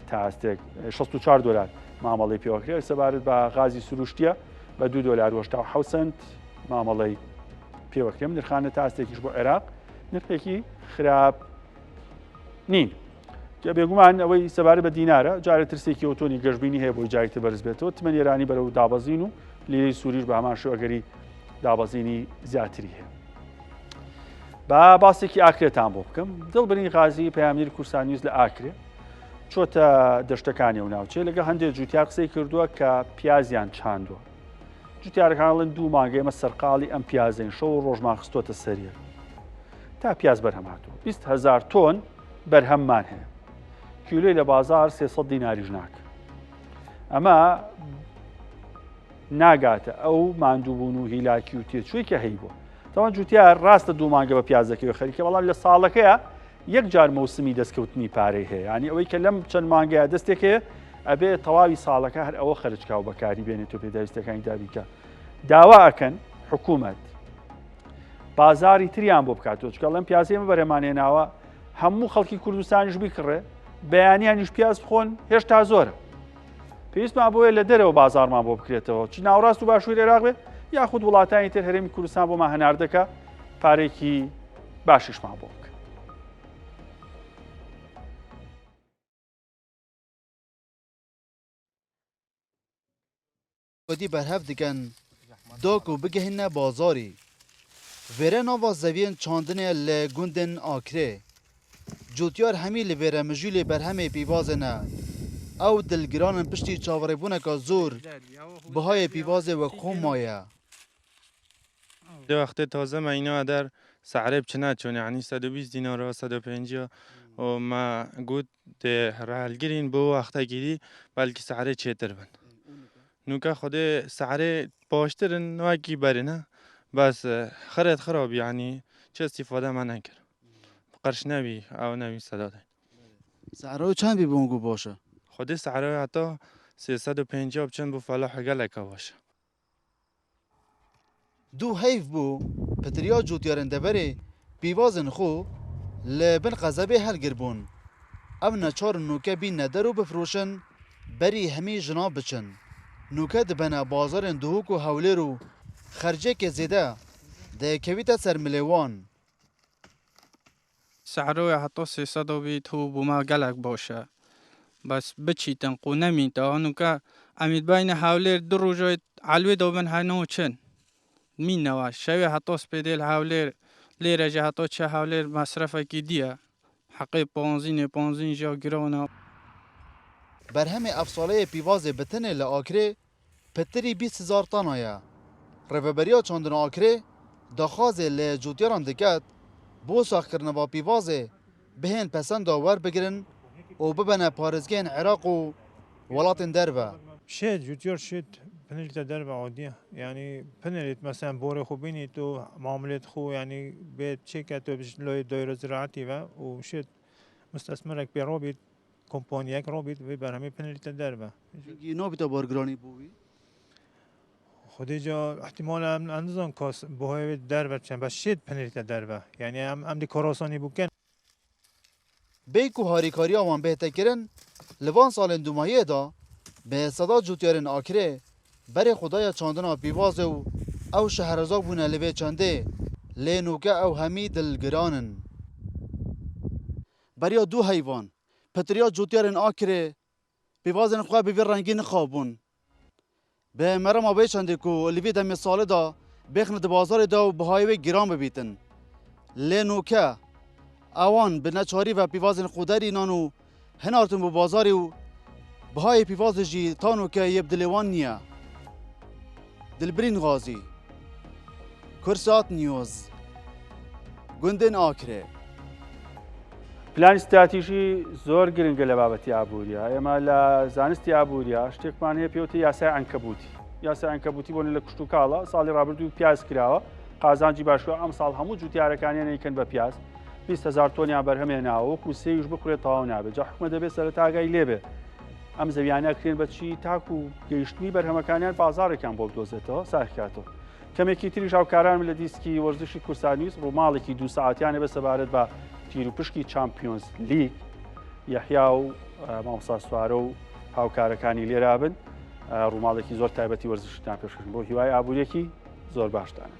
تا ئاستێک $64 مامەڵەی پێواکرێت. سەبارەت بە غازی سروشتیە بە $2.87 سنت مامەڵەی پێوەکرێم. نرخانە تا ئاستێکیش بۆ عێراق نرخێکی خراپ نین. بێگومان ئەوەی سەبارەت بە دینارە جارە ترسێکی ئۆتۆنی گەشتبینی هەیە بۆی جایتە بەرز بێتەوە. تمەنیێرانی بەرەو دابەزین و لیرەی سووریش بە هەمان شێوەگەری دابەزینی زیاتری هەیە. با باسێکی ئاکرێتان بۆ بکەم. دڵبرین غازی پەیامگیر کورسان نیوز لە ئاکرێ چۆتە دەشتەکانی و ناوچێ لەگە هەندێک جوتیار قسەی کردووە کە پیازیان چاندووە. جوتیارەکانڵن 2 مانگە ئێمە سەرقاڵی ئەم پیازین شەو و ڕۆژمان خستۆتە سەریە تا پیاز بەرهەم هاتووە. 20,000 تۆن بەرهەممان هەیە. کیلۆی لە بازار 300 دیناریش ناکە. ئەمە ناگاتە ئەو ماندووبوون و هیلاکی و تێچووی کە هەی بووە. تەوان جوتیار ڕاستە 2 مانگە بە پیازەکەی خەریکە، بەڵام لە ساڵەکەیە یەک جار مەوسمی دەستکەوتنی پارەی هەیە. ینی ئەوەی کە لەم چەند مانگەیە دەستێک هەیە ئەبێ تەواوی ساڵەکە هەر ئەوە خەرجکا و بەکاری بێنێت و پێداویستەکانی دابیکە. داوا ئەکەن حکوومەت بازاری تریان بۆ بکاتەوە چکە لەم پیازێمە بەرەمانێناوە هەموو خەڵکی کوردستانیش بیکڕێ بەیانیانیش پیاز بخۆن هێشتا زۆرە. پێویستمان بۆیە لە دەرەوە بازارمان بۆ بکرێتەوە چ ناوڕاست و باشووری عێراق بێ یاخود وڵاتانی تر هەرێمی کوردستان بۆمان هەناردەکە پارێکی باشیشمان بۆ بکە. ودی برهف دیگن داکو بگهینه بازاری وره نوا زوین چاندنه لگوندن آکره جوتیار همی لوره مجول برهمه پیوازه نه او دلگرانن پشتی چاوره بونه که زور بهای پیوازه و خون مایه دو وقت تازه اینا در سعره بچنه چون یعنی 120 دینار و 150 وما قلت رالجرين بو وقتا جدي بلكي سعره چتر بن نوكا خده سعره باشترن واقعي برنا بس خرد خراب يعني چه استفاده من نکر قرش نبی او نبی صدا ده سعره چند بی بونگو باشه خود سعره حتی 350 بچند بو فلاح گلکا باشه دو حیف بو پتریا جوتیارن دبره بیوازن خو لبن قذبه هل گربون او نچار نوکه بی ندرو بفروشن بری همی جناب بچن نوکه دبنا بازار دوهوک و حوله رو خرجه که زیده ده کویتا سر ملیوان سعره حتی 300 بیت هو بوما گلک باشه بس بچیتن قو نمیتا نوکه امید بین حوله دو روژای علوی دوبن هنو چن می نواش شوی حتی سپیدل حوله لیره جه حتی چه حوله مصرفه کی دیه حقی 15 جا گرانه برهم افساله پیواز بتنه لآکره پتری 20,000 تانایا رفبریا چاندن آکره دخوازه لجوتیاران دکت بو ساخ کرنه با پیوازه بهن پسند داور بگیرن و ببنه پارزگین عراق و ولاتن دربه شد جوتيار شد بنلت درب عادية يعني بنلت مثلا بوري خو بيني تو معاملة خو يعني بيت شركة بش لو دايرة زراعتي وشد مستثمرك بروبيت كومبانياك روبيت وبرهمي بنلت دربه نوبتا بارگرانی بوی خودی جا احتمال اندازان کاس بهای دربه چند بس شد بنلت دربه يعني هم دی کاراسانی بکن بیکو هاریکاری آوان بهته کرن لوان سال دومایه دا به صدا جوتیارن آکره بر خدای چاندنا پیواز او شهرزا بونه لبه چنده لینوکه او همی دلگرانن بریا دو حیوان پتریا جوتیارن آکره پیوازن خواه بیوی رنگین خوابون به مرم آبه چنده که لبه دمی ساله دا بخند بازار دا و بهایوه گران ببیتن لینوکه اوان به نچاری و پیوازن خودری نانو هنارتن بو بازاری و بهای پیواز جی تانو که یبدلوان نیا دلبرین غازی کرسات نیوز گوندن آکره پلان استراتیژی زۆر گرنگە لە بابەتی ئابووریە ئێمە لە زانستی ئابووریە شتێکمان هەیە پێوتە یاسای عنکەبوتی یاسای عنکەبوتی بۆن لە کشت و کاڵە ساڵی ڕابردوو پیاز کراوە قازانجی باشووە ئەم ساڵ هەموو جوتیارەکانیان ئەیکەن بە پیاز 20,000 تۆنیان بەرهەمێناوە وەکو سێویش بخورێت تەواو نابێت جا حکومە دەبێت سەرەتا ئاگای لێبێ ئەم زەویانە ئەکرێن بەچی تاکو و گەیشتنی بەرهەمەکانیان بازارێکیان بۆ بدۆزێتەوە ساکاتەوە کەمێکی تریش هاوکاران لە دیسکی وەرزشی کورسانیوس ڕووماڵێکی 2 ساعتیانە بەسەبارەت بە تیر و پشکی چامپیۆنز لیگ یەحیا و مامۆستا سوارە و هاوکارەکانی لێرا بن ڕووماڵێکی زۆر تایبەتی وەرزشتان پێشکەشن بۆ هیوای ئابووریەکی زۆر باشتانە